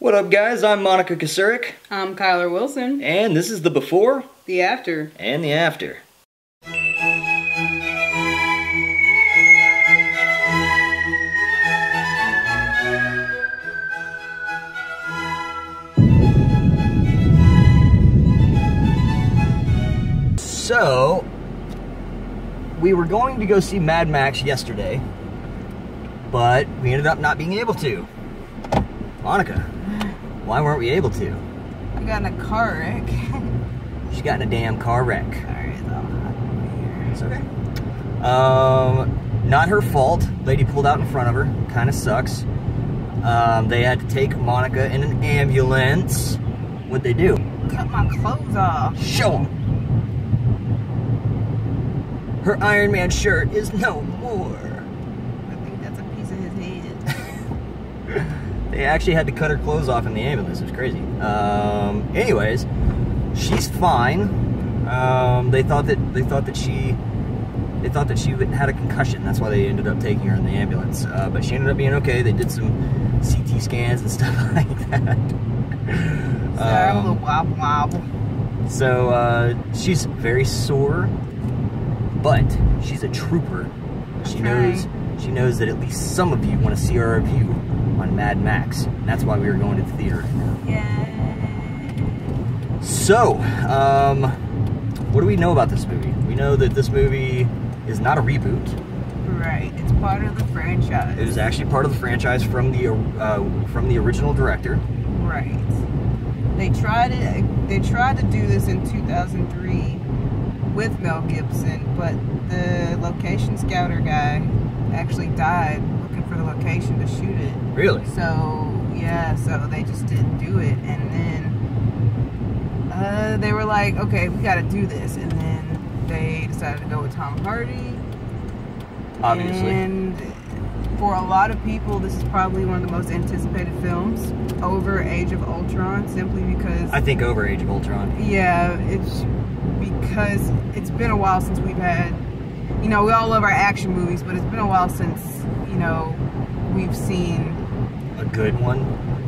What up, guys? I'm Monica Kasurik. I'm Kyler Wilson. And this is the before, the after, and the after. So, we were going to go see Mad Max yesterday, but we ended up not being able to. Monica, why weren't we able to? I got in a car wreck. She got in a damn car wreck. Sorry, though. It's okay. Not her fault. Lady pulled out in front of her. Kind of sucks. They had to take Monica in an ambulance. What'd they do? Cut my clothes off. Show them. Her Iron Man shirt is no more. I think that's a piece of his head. They actually had to cut her clothes off in the ambulance. It was crazy. Anyways, she's fine. They thought that she had a concussion. That's why they ended up taking her in the ambulance. But she ended up being okay. They did some CT scans and stuff like that. Sorry, I'm a little wobble. So she's very sore, but she's a trooper. She knows that at least some of you want to see our review on Mad Max. And that's why we were going to the theater right now. Yay. So, what do we know about this movie? We know that this movie is not a reboot. Right, it's part of the franchise. It is actually part of the franchise from the original director. Right. They tried to do this in 2003 with Mel Gibson, but the location scouter guy actually died looking for the location to shoot it. Really? So, yeah, so they just didn't do it. And then they were like, okay, we gotta do this. And then they decided to go with Tom Hardy. Obviously. And for a lot of people, this is probably one of the most anticipated films over Age of Ultron, simply because... I think over Age of Ultron. Yeah, it's because it's been a while since we've had... You know, we all love our action movies, but it's been a while since, you know, we've seen... A good one?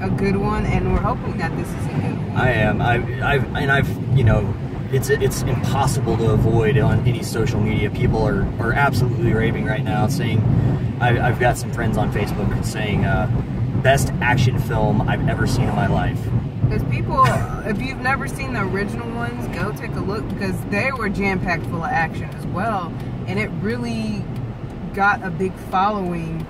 A good one, and we're hoping that this is a good one. I am. I've you know, it's impossible to avoid on any social media. People are absolutely raving right now, saying... I've got some friends on Facebook saying, best action film I've ever seen in my life. Because people, if you've never seen the original ones, go take a look, because they were jam-packed full of action as well. And it really got a big following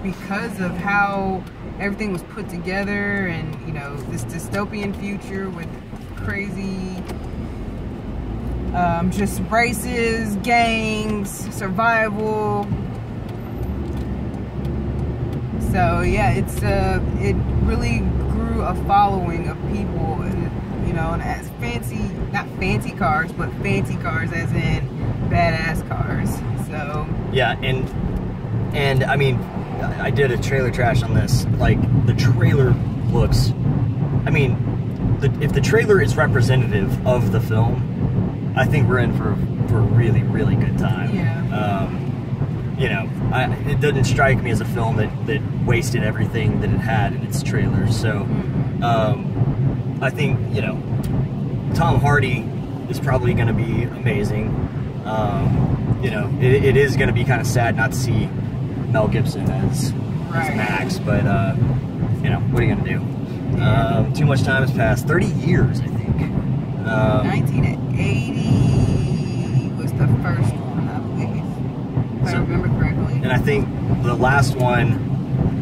because of how everything was put together, and, you know, this dystopian future with crazy just races, gangs, survival. So yeah, it really grew a following of people, and, you know, and as not fancy cars, but fancy cars as in badass cars. So yeah, and I mean, I did a trailer trash on this. Like, the trailer looks, I mean, if the trailer is representative of the film, I think we're in for a really, really good time. Yeah. You know, it doesn't strike me as a film that wasted everything that it had in its trailer. So, I think, you know, Tom Hardy is probably going to be amazing. You know, it is going to be kind of sad not to see Mel Gibson as Max, but, you know, what are you going to do? Yeah. Too much time has passed. 30 years, I think. 1980 was the first one, I believe. If I remember correctly. And I think the last one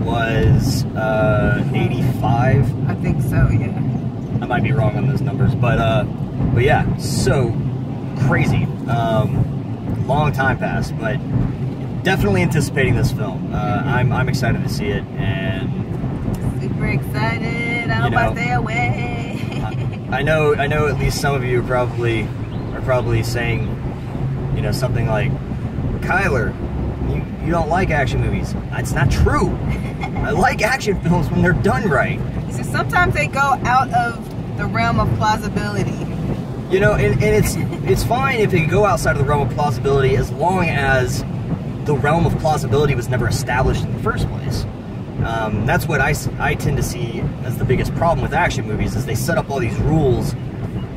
was 85. I think so, yeah. I might be wrong on those numbers, but yeah, so crazy. Long time passed, but definitely anticipating this film. I'm excited to see it, and super excited. I hope I stay away. I know at least some of you are probably saying, you know, something like, Kyler, you don't like action movies. It's not true. I like action films when they're done right. So sometimes they go out of the realm of plausibility. You know, and it's fine if they go outside of the realm of plausibility, as long as the realm of plausibility was never established in the first place. That's what I tend to see as the biggest problem with action movies, is they set up all these rules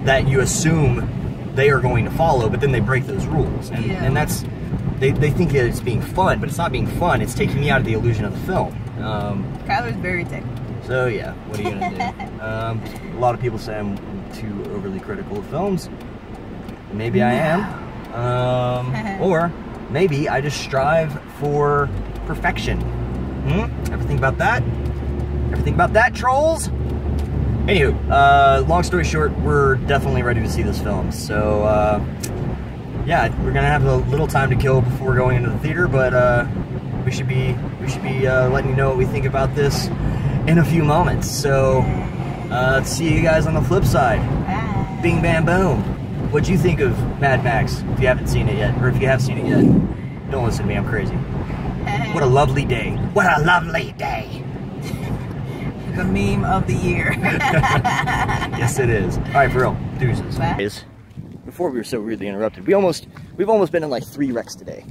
that you assume they are going to follow, but then they break those rules. And that's, they think that it's being fun, but it's not being fun. It's taking me out of the illusion of the film. Kyler's very technical. So yeah, what are you gonna do? A lot of people say I'm too overly critical of films. Maybe I am. Or maybe I just strive for perfection. Ever think about that? Ever think about that, trolls? Anywho, long story short, we're definitely ready to see this film. So, yeah, we're gonna have a little time to kill before going into the theater, but we should be letting you know what we think about this in a few moments. So, let's see you guys on the flip side. Bing, bam, boom. What'd you think of Mad Max, if you haven't seen it yet? Or if you have seen it yet, don't listen to me, I'm crazy. What a lovely day. What a lovely day. The meme of the year. Yes, it is. All right, for real. Deuces. Bye. Before we were so rudely interrupted, we've almost been in like 3 wrecks today.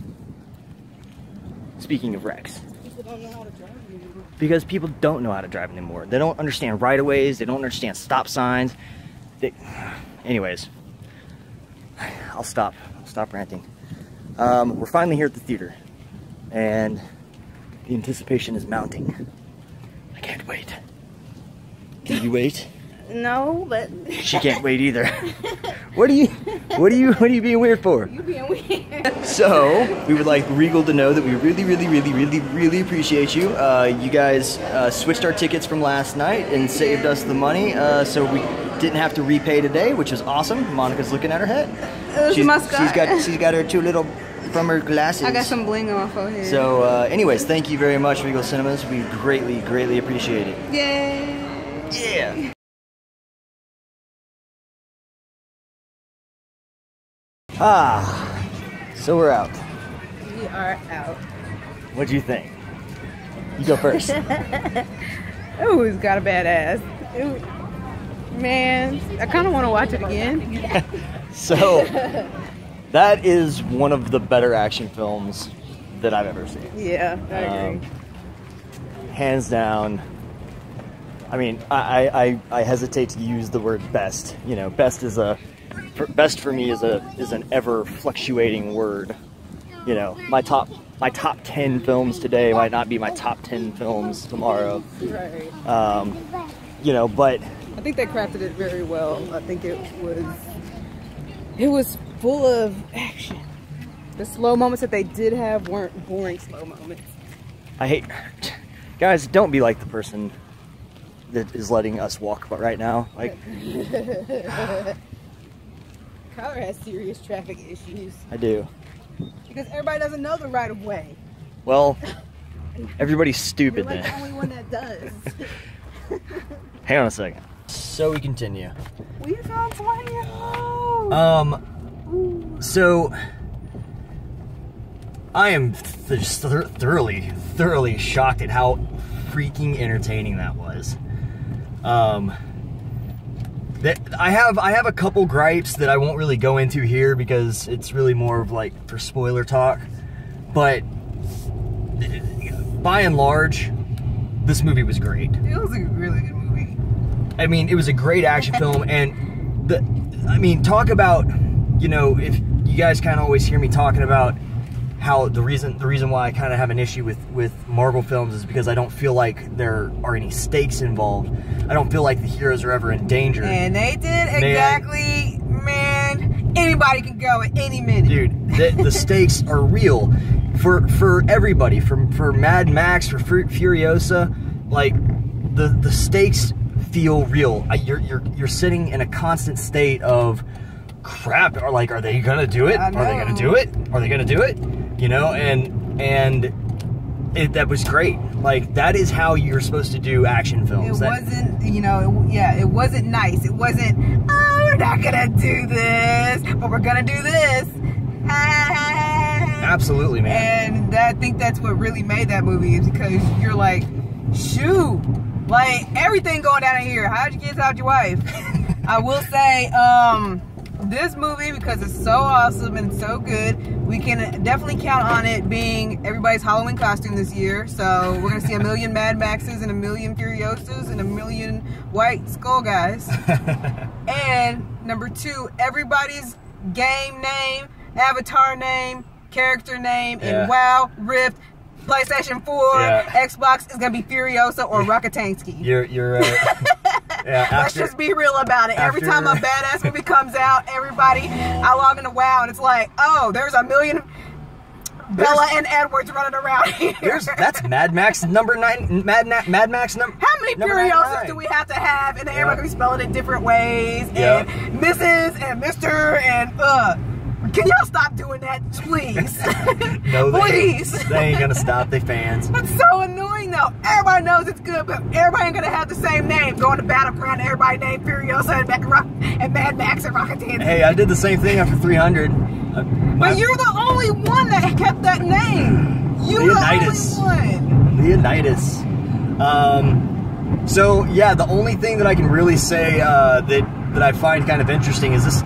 Speaking of wrecks. People don't know how to drive anymore. Because people don't know how to drive anymore. They don't understand right-of-ways. They don't understand stop signs. Anyways, I'll stop ranting. We're finally here at the theater, and the anticipation is mounting. I can't wait. Can you wait? No, but she can't wait either. What are you being weird for? You being weird. So we would like Regal to know that we really appreciate you. You guys switched our tickets from last night and saved us the money, so we didn't have to repay today, which is awesome. Monica's looking at her head. She's got her 2 little from her glasses. I got some bling on my forehead. So anyways, thank you very much, Regal Cinemas. We greatly appreciate it. Yay! Yeah. So we're out. We are out. What'd you think? You go first. Oh, he's got a badass. Man, I kind of want to watch it again. So, that is one of the better action films that I've ever seen. Yeah, I agree. Hands down. I mean, I hesitate to use the word best. You know, best for me is an ever fluctuating word. You know, my top 10 films today might not be my top 10 films tomorrow. Right. You know, but I think they crafted it very well. I think it was full of action. The slow moments that they did have weren't boring slow moments. Guys, don't be like the person that is letting us walk right now. Like, Kyler has serious traffic issues. I do. Because everybody doesn't know the right of way. Well, everybody's stupid You're like then. the only one that does. Hang on a second. So we continue. We found somebody. So I am just thoroughly shocked at how freaking entertaining that was. I have a couple gripes that I won't really go into here because it's really more of like for spoiler talk. But by and large, this movie was great. It was a really good movie. I mean, it was a great action film, and talk about, you know, if you guys kind of always hear me talking about how the reason why I kind of have an issue with Marvel films is because I don't feel like there are any stakes involved. I don't feel like the heroes are ever in danger. And they did exactly, man. Anybody can go at any minute. Dude, the stakes are real for everybody. For Mad Max, for Furiosa, like the stakes feel real. You're sitting in a constant state of crap. Are they gonna do it? Are they gonna do it? Are they gonna do it? You know, and that was great. Like, that is how you're supposed to do action films. It wasn't, you know, it wasn't nice. It wasn't, oh, we're not gonna do this, but we're gonna do this. Absolutely, man. And I think that's what really made that movie, is because you're like, shoot, like, everything going down in here. How'd you get out your wife? I will say, this movie, because it's so awesome and so good, we can definitely count on it being everybody's Halloween costume this year. So we're gonna see a million Mad Maxes and a million Furiosas and a million White Skull guys. And number 2, everybody's game name, avatar name, character name in WoW, Rift, PlayStation 4, Xbox is gonna be Furiosa or Rockatansky. You're yeah, let's just be real about it. Every time a badass movie comes out, I log into WoW and it's like, oh, there's a million Bella and Edwards running around here. That's Mad Max number 9. Mad Max number. How many Furiosas do we have to have? And everybody can be spelling it different ways. And Mrs. and Mr. and can y'all stop doing that, please? No, please. They ain't gonna stop. They fans. That's so annoying, though. Everybody knows it's good, but everybody ain't gonna have the same name. Going to Battleground, everybody named Furiosa and Mad Max and Rockatansky. Hey, I did the same thing after 300. But you're the only one that kept that name. You're the only one. Leonidas. So yeah, the only thing that I can really say that I find kind of interesting is this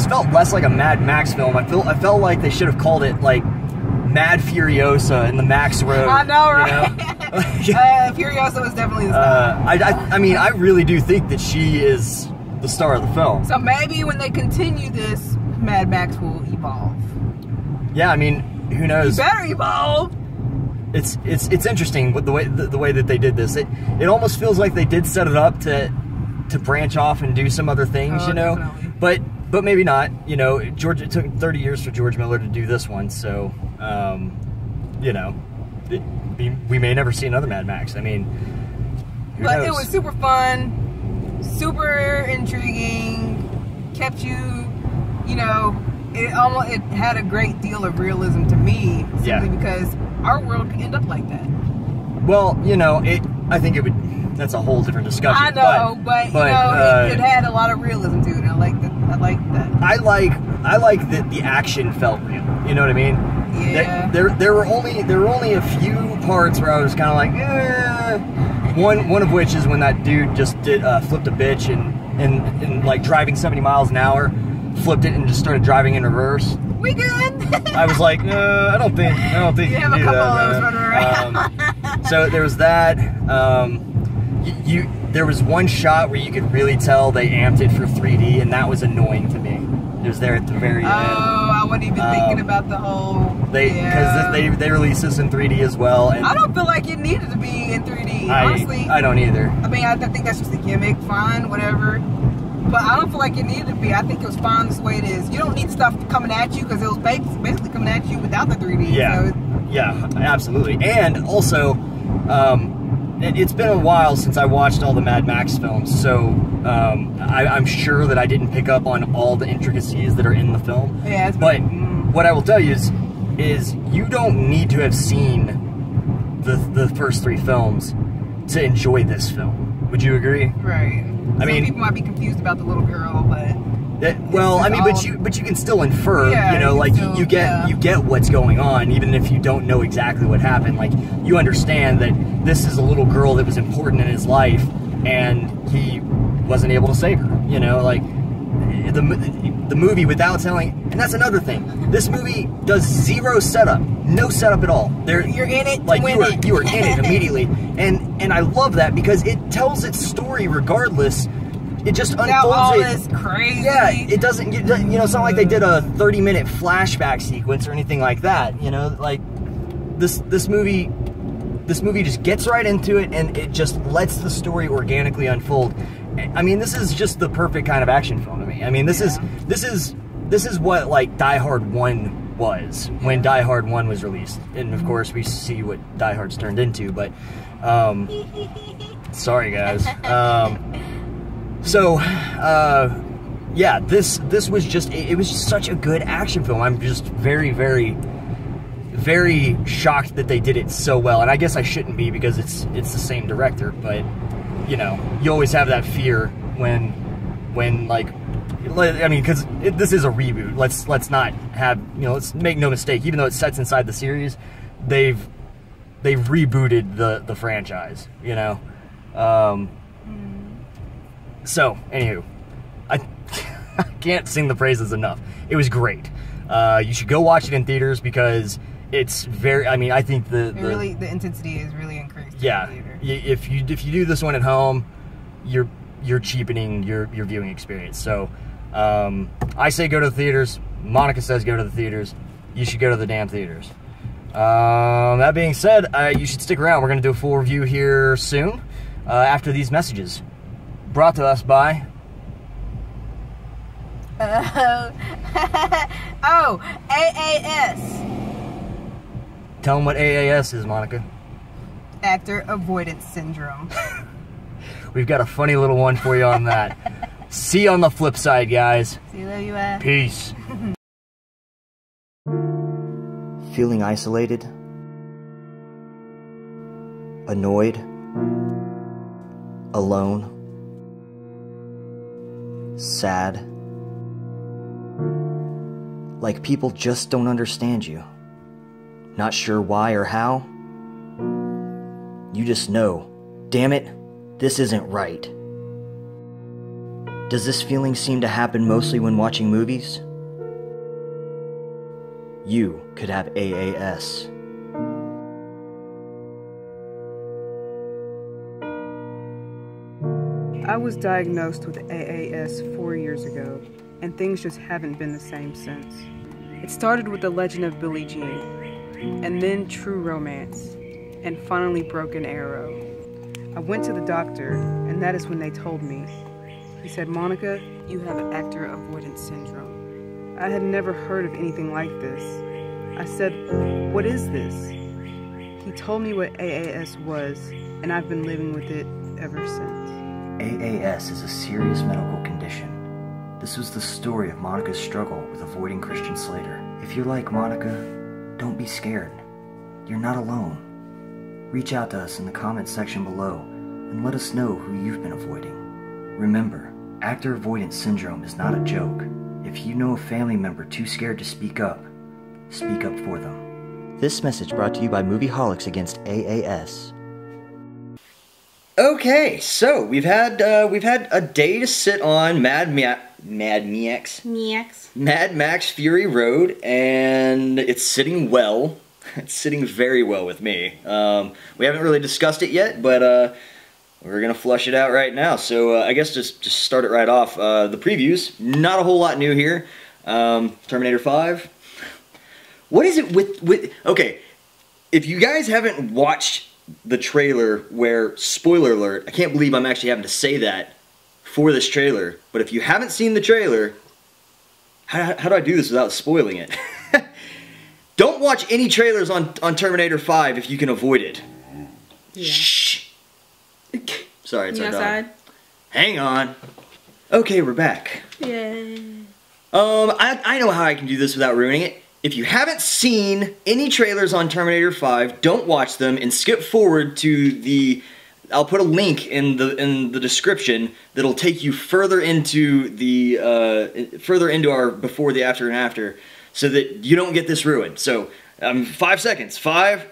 felt less like a Mad Max film. I felt like they should have called it like Mad Furiosa and the Max Road. I know, right? You know? Furiosa was definitely the star. I mean, I really do think that she is the star of the film. So maybe when they continue this, Mad Max will evolve. Yeah, I mean, who knows? You better evolve. It's interesting with the way that they did this. It almost feels like they did set it up to branch off and do some other things, you know. Definitely. But maybe not. You know, it took 30 years for George Miller to do this one, so you know, we may never see another Mad Max. I mean, who knows? It was super fun, super intriguing, kept you, you know. It had a great deal of realism to me, simply because our world could end up like that. Well, you know, I think it would. That's a whole different discussion. I know, but you know, it had a lot of realism to it. I like that. I like that the action felt real. You know what I mean? Yeah. There were only a few parts where I was kind of like, eh. One of which is when that dude just flipped a bitch and like driving 70 miles an hour. Flipped it and just started driving in reverse. We good? I was like, I don't think you have a couple of those running around. So there was that. There was one shot where you could really tell they amped it for 3D, and that was annoying to me. It was there at the very end. Oh, I wasn't even thinking about the whole. Because they released this in 3D as well. And I don't feel like it needed to be in 3D. Honestly, I don't either. I mean, I think that's just a gimmick. Fine, whatever. But I don't feel like it needed to be. I think it was fine this way it is. You don't need stuff coming at you because it was basically coming at you without the 3D. Yeah, so yeah, absolutely. And also, it's been a while since I watched all the Mad Max films, so I'm sure that I didn't pick up on all the intricacies that are in the film. Yeah, but what I will tell you is you don't need to have seen the first 3 films to enjoy this film. Would you agree? Right. I mean, people might be confused about the little girl, but but you can still infer, you know, like you get what's going on, even if you don't know exactly what happened. Like, you understand that this is a little girl that was important in his life, and he wasn't able to save her. You know, like the movie without telling. And that's another thing. This movie does zero setup, no setup at all. You're in it, like you are in it immediately, and I love that because it tells its story regardless. It just unfolds all this crazy. Yeah, it doesn't. You know, it's not like they did a 30-minute flashback sequence or anything like that. You know, like this movie just gets right into it, and it just lets the story organically unfold. I mean, this is just the perfect kind of action film to me. I mean, this is what like Die Hard 1 was when Die Hard 1 was released, and of course we see what Die Hard's turned into. But sorry guys. So, yeah, this was just, it was just such a good action film. I'm just very, very, very shocked that they did it so well. And I guess I shouldn't be because it's the same director, but, you know, you always have that fear when like, I mean, because this is a reboot. Let's not have, you know, let's make no mistake, even though it sets inside the series, they've rebooted the franchise, you know? So, anywho, can't sing the praises enough. It was great. You should go watch it in theaters because it's very. I mean, I think the intensity is really increased. Yeah, in the theater. If you do this one at home, you're cheapening your viewing experience. So I say go to the theaters. Monica says go to the theaters. You should go to the damn theaters. That being said, you should stick around. We're going to do a full review here soon after these messages. Brought to us by... AAS. Tell them what AAS is, Monica. Actor Avoidance Syndrome. We've got a funny little one for you on that. See you on the flip side, guys. See you later, you Peace. Feeling isolated? Annoyed? Alone? Sad? Like people just don't understand you? Not sure why or how? You just know, damn it, this isn't right. Does this feeling seem to happen mostly when watching movies? You could have AAS. I was diagnosed with AAS 4 years ago, and things just haven't been the same since. It started with the legend of Billie Jean, and then True Romance, and finally Broken Arrow. I went to the doctor, and that is when they told me. He said, Monica, you have actor avoidance syndrome. I had never heard of anything like this. I said, what is this? He told me what AAS was, and I've been living with it ever since. AAS is a serious medical condition. This was the story of Monica's struggle with avoiding Christian Slater. If you're like Monica, don't be scared. You're not alone. Reach out to us in the comments section below and let us know who you've been avoiding. Remember, actor avoidance syndrome is not a joke. If you know a family member too scared to speak up for them. This message brought to you by Movie Holics against AAS. Okay, so we've had a day to sit on Mad Max Fury Road, and it's sitting well. It's sitting very well with me. We haven't really discussed it yet, but we're gonna flush it out right now. So I guess just start it right off. The previews, not a whole lot new here. Terminator 5. What is it with? Okay, if you guys haven't watched the trailer, where, spoiler alert, I can't believe I'm actually having to say that for this trailer, but if you haven't seen the trailer, how do I do this without spoiling it? Don't watch any trailers on Terminator 5 if you can avoid it. Yeah. Shh. Sorry, it's our dog. Hang on. Okay, we're back. Yay. I know how I can do this without ruining it. If you haven't seen any trailers on Terminator 5, don't watch them and skip forward to the... I'll put a link in the description that'll take you further into the our before, the after, and after, so that you don't get this ruined. So 5 seconds. 5,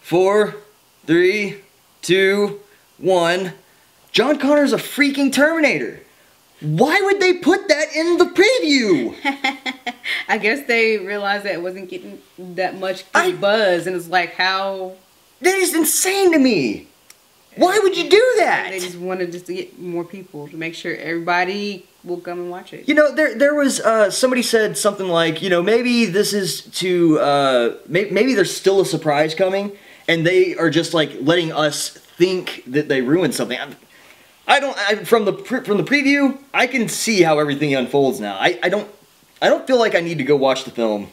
4, 3, 2, 1. John Connor's a freaking Terminator. Why would they put that in the preview? I guess they realized that it wasn't getting that much buzz, and it's like, how... That is insane to me. Why would you do that? They just wanted to get more people to make sure everybody will come and watch it. You know, there was somebody said something like, you know, maybe this is to maybe there's still a surprise coming, and they are just like letting us think that they ruined something. From the preview, I can see how everything unfolds now. I don't feel like I need to go watch the film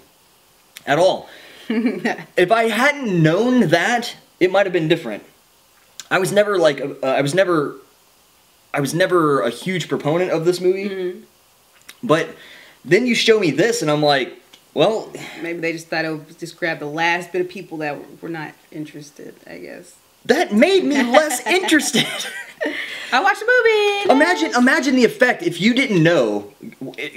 at all. If I hadn't known that, it might have been different. I was never like I was never a huge proponent of this movie. Mm-hmm. But then you show me this, and I'm like, well, maybe they just thought it would just grab the last bit of people that were not interested, I guess. That made me less interested. I watched the movie. Imagine the effect if you didn't know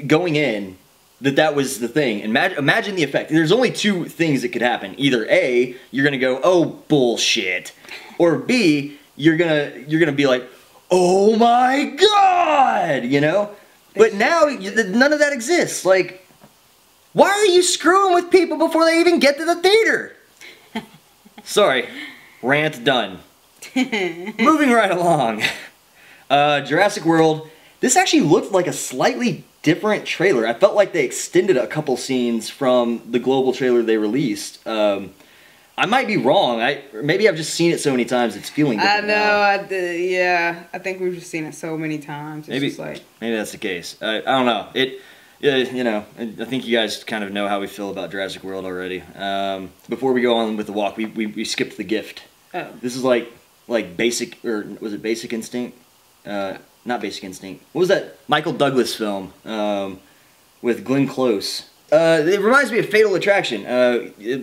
going in that was the thing. Imagine the effect. There's only two things that could happen. Either A, you're gonna go, oh bullshit, or B, you're gonna be like, oh my god, you know. But now, none of that exists. Like, why are you screwing with people before they even get to the theater? Sorry. Rant done. Moving right along. Jurassic World. This actually looked like a slightly different trailer. I felt like they extended a couple scenes from the global trailer they released. I might be wrong. Maybe I've just seen it so many times it's feeling different. I know. Yeah, I think we've just seen it so many times. It's just like... maybe that's the case. I don't know. You know, I think you guys kind of know how we feel about Jurassic World already. Before we go on with the walk, we skipped the gift. Oh. This is like Basic, or was it Basic Instinct? Not Basic Instinct. What was that Michael Douglas film with Glenn Close? It reminds me of Fatal Attraction.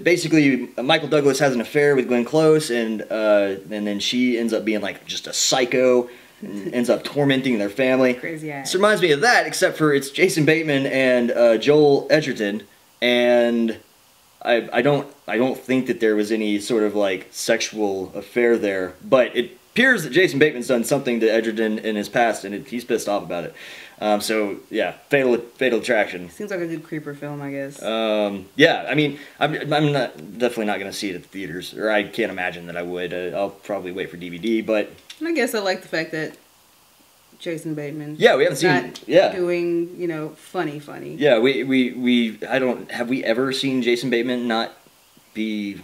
Basically, Michael Douglas has an affair with Glenn Close, and then she ends up being like just a psycho, and ends up tormenting their family. Crazy ass. This reminds me of that, except for it's Jason Bateman and Joel Edgerton, and I don't think that there was any sort of like sexual affair there, but it appears that Jason Bateman's done something to Edgerton in his past, and he's pissed off about it. So yeah, Fatal Attraction. Seems like a good creeper film, I guess. Yeah, I mean, I'm definitely not gonna see it at the theaters, or I can't imagine that I would. I'll probably wait for DVD, but. And I guess I like the fact that Jason Bateman. Yeah, we haven't seen. Doing, you know, funny. Yeah, have we ever seen Jason Bateman not be?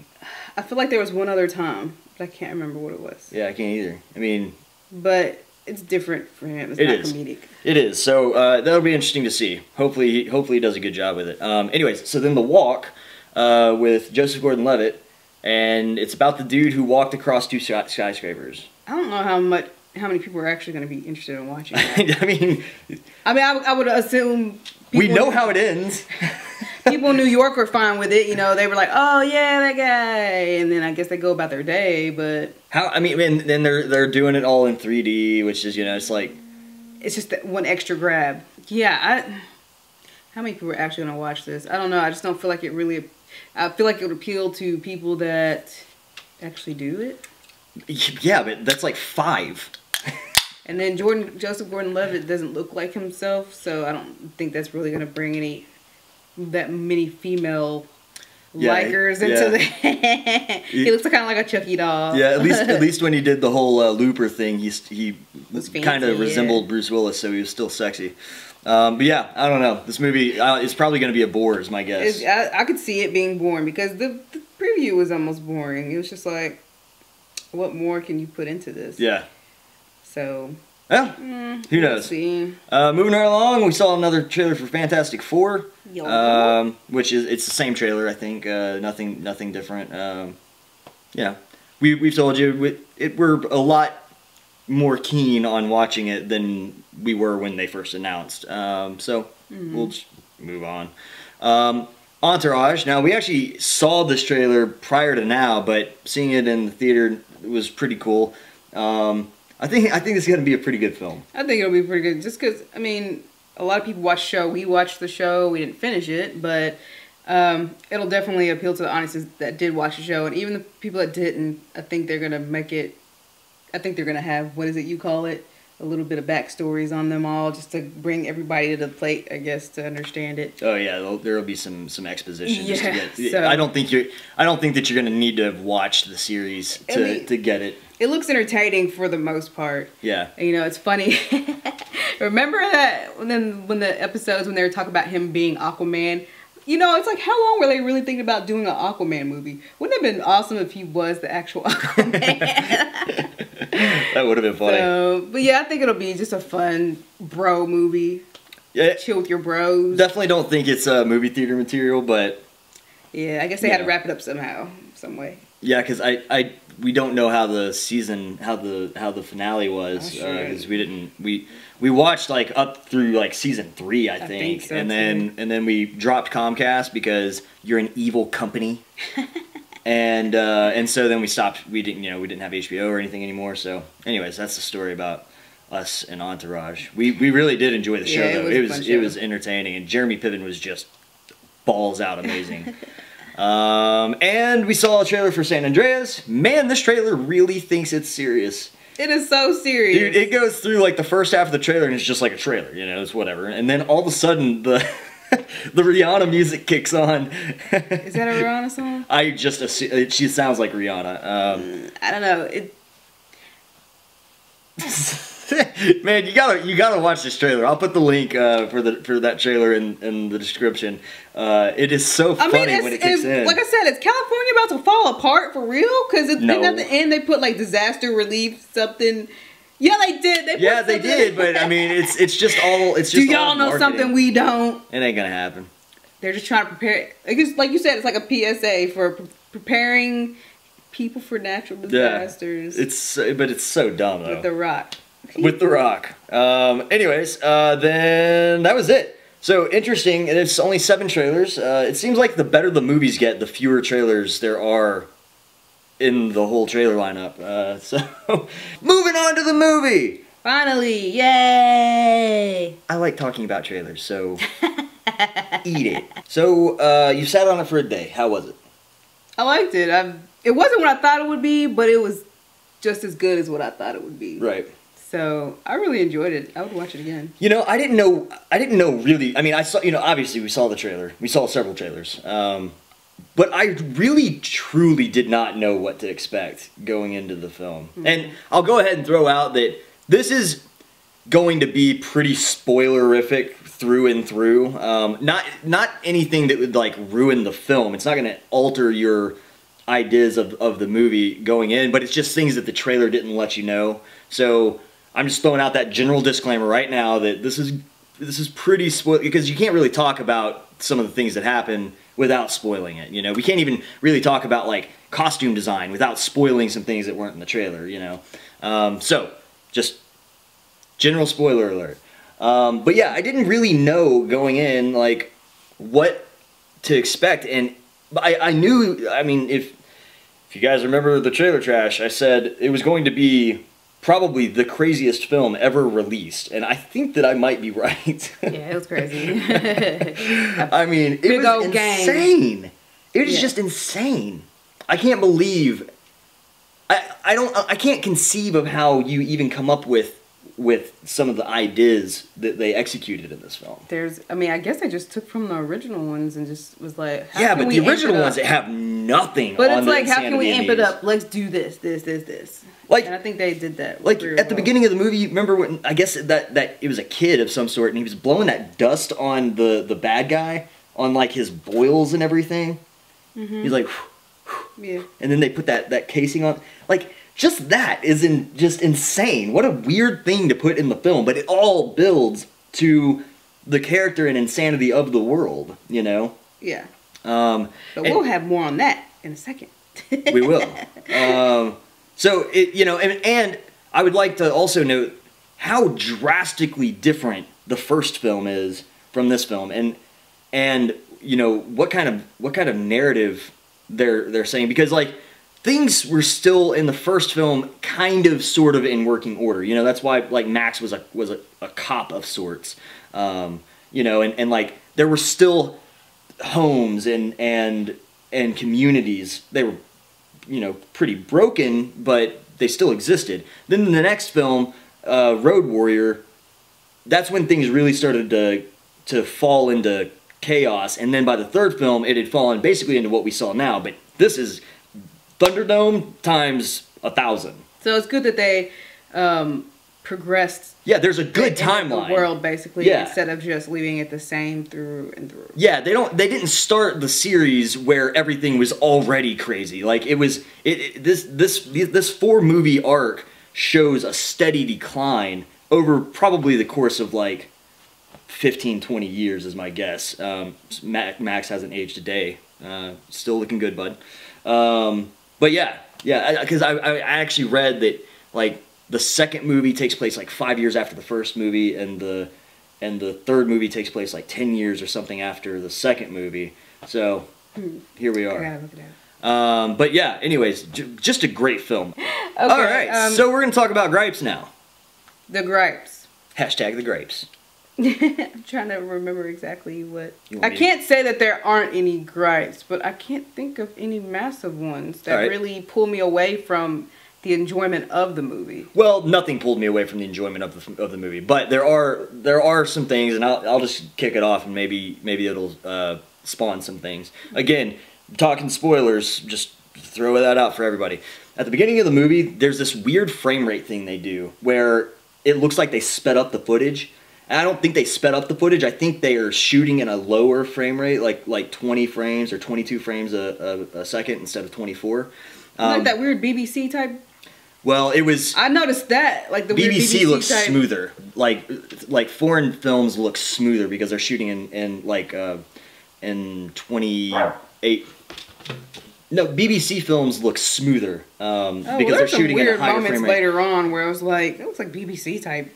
I feel like there was one other time, but I can't remember what it was. Yeah, I can't either. I mean. But. It's different for him. It's not comedic. It is. So that'll be interesting to see. Hopefully he does a good job with it. Anyways, so then the walk with Joseph Gordon-Levitt, and it's about the dude who walked across 2 skyscrapers. I don't know how many people are actually going to be interested in watching that. I would assume we know how it ends. People in New York were fine with it, you know. They were like, "Oh yeah, that guy," and then I guess they go about their day. But and then they're doing it all in 3D, which is, you know, it's like it's just that one extra grab. Yeah, how many people are actually gonna watch this? I don't know. I just don't feel like it really. I feel like it would appeal to people that actually do it. Yeah, but that's like 5. And then Joseph Gordon-Levitt doesn't look like himself, so I don't think that's really gonna bring that many female likers into the. He looks kind of like a Chucky doll. Yeah, at least when he did the whole Looper thing, he kind of resembled Bruce Willis, so he was still sexy. But yeah, I don't know. This movie is probably going to be a bore, is my guess. I could see it being boring because the preview was almost boring. It was just like, what more can you put into this? Yeah. So. Well, who knows? See. Moving right along, we saw another trailer for Fantastic Four, which it's the same trailer, I think. Nothing different. Yeah, we've told you we're a lot more keen on watching it than we were when they first announced. So we'll just move on. Entourage. Now, we actually saw this trailer prior to now, but seeing it in the theater was pretty cool. I think it's going to be a pretty good film. I think it'll be pretty good, just because, I mean, a lot of people watch the show. We watched the show. We didn't finish it, but it'll definitely appeal to the audiences that did watch the show. And even the people that didn't, I think they're going to make it, I think they're going to have, what is it you call it? A little bit of backstories on them all, just to bring everybody to the plate, I guess, to understand it. Oh yeah, there'll be some exposition. Yeah, just to get, I don't think that you're going to need to have watched the series to get it. It looks entertaining for the most part. Yeah. You know, it's funny. Remember that when the episodes when they were talking about him being Aquaman? You know, it's like, how long were they really thinking about doing an Aquaman movie? Wouldn't it have been awesome if he was the actual Aquaman? That would have been funny. But yeah, I think it'll be just a fun bro movie. Yeah. Chill with your bros. Definitely don't think it's movie theater material, but yeah, I guess they had to wrap it up somehow, some way. Yeah, because we don't know how the season, how the finale was, because we watched like up through like season 3, I think so, and then we dropped Comcast because you're an evil company, and so then we stopped. We didn't have HBO or anything anymore. So, anyways, that's the story about us and Entourage. We really did enjoy the show though. It was entertaining, and Jeremy Piven was just balls out amazing. And we saw a trailer for San Andreas. Man, this trailer really thinks it's serious. It is so serious. Dude, it goes through like the first half of the trailer and it's just like a trailer, you know, it's whatever. And then all of a sudden the the Rihanna music kicks on. Is that a Rihanna song? I just assume, she sounds like Rihanna. I don't know. It. Man, you gotta watch this trailer. I'll put the link for that trailer in the description. It is so funny when it kicks in. Like I said, is California about to fall apart for real? Because no. at the end they put like disaster relief something. Yeah, they did. They did, but I mean, it's just all. It's just. Do y'all know something we don't? It ain't gonna happen. They're just trying to prepare. Like you said, it's like a PSA for preparing people for natural disasters. Yeah, but it's so dumb though. With The Rock. With The Rock. Anyways, then that was it. So interesting. It's only 7 trailers. It seems like the better the movies get, the fewer trailers there are in the whole trailer lineup. So moving on to the movie. Finally, yay! I like talking about trailers, so eat it. So you sat on it for a day. How was it? I liked it. It wasn't what I thought it would be, but it was just as good as what I thought it would be. Right. So I really enjoyed it. I would watch it again. You know, I didn't know really. I mean, I saw, you know, obviously we saw the trailer. We saw several trailers. But I really, truly did not know what to expect going into the film. Mm-hmm. And I'll go ahead and throw out that this is going to be pretty spoilerific through and through. Not anything that would like ruin the film. It's not going to alter your ideas of the movie going in, but it's just things that the trailer didn't let you know. So I'm just throwing out that general disclaimer right now that this is pretty spoil, because you can't really talk about some of the things that happen without spoiling it. You know, we can't even really talk about like costume design without spoiling some things that weren't in the trailer. You know, so just general spoiler alert. But yeah, I didn't really know going in like what to expect, and I knew. I mean, if you guys remember the trailer trash, I said it was going to be probably the craziest film ever released, and I think that I might be right. Yeah, it was crazy. I mean, it was insane. It was just insane. I can't believe. I can't conceive of how you even come up with some of the ideas that they executed in this film. I mean, I guess they just took from the original ones and just was like, yeah, but the original ones, they have nothing. But it's like, how can we amp it up? Let's do this. Like, and I think they did that. Like at the beginning of the movie, remember when I guess that it was a kid of some sort, and he was blowing that dust on the bad guy on like his boils and everything. Mm-hmm. He's like, yeah. And then they put that casing on, like. Just that is just insane. What a weird thing to put in the film, but it all builds to the character and insanity of the world, you know? Yeah. But we'll have more on that in a second. We will. So, you know, and I would like to also note how drastically different the first film is from this film, and you know, what kind of narrative they're saying, because like, things were still in the first film kind of sort of in working order. You know, that's why like Max was a cop of sorts. You know, and like there were still homes and communities. They were, you know, pretty broken, but they still existed. Then in the next film, Road Warrior, that's when things really started to fall into chaos. And then by the third film, it had fallen basically into what we saw now. But this is Thunderdome times 1,000. So it's good that they progressed. Yeah, there's a good timeline. The world basically, instead of just leaving it the same through and through. Yeah, they didn't start the series where everything was already crazy. Like this 4-movie arc shows a steady decline over probably the course of like 15-20 years is my guess. Max hasn't aged a day. Still looking good, bud. But yeah, because I actually read that like the second movie takes place like 5 years after the first movie, and the third movie takes place like 10 years or something after the second movie. So here we are. I gotta look it up. But yeah, anyways, just a great film. Okay, all right, so we're gonna talk about gripes now. The gripes. Hashtag the gripes. I'm trying to remember exactly what. I can't say that there aren't any gripes, but I can't think of any massive ones that really pull me away from the enjoyment of the movie. Well, nothing pulled me away from the enjoyment of the movie, but there are some things, and I'll just kick it off, and maybe it'll spawn some things. Again, talking spoilers, just throw that out for everybody. At the beginning of the movie, there's this weird frame rate thing they do where it looks like they sped up the footage. And I don't think they sped up the footage. I think they are shooting in a lower frame rate, like 20 frames or 22 frames a second instead of 24. Like that weird BBC type. Well, it was. I noticed that, like the weird BBC looks type. smoother. Like foreign films look smoother because they're shooting in 28. No, BBC films look smoother because they're shooting at a higher frame rate. Moments later on where I was like, it looks like BBC type.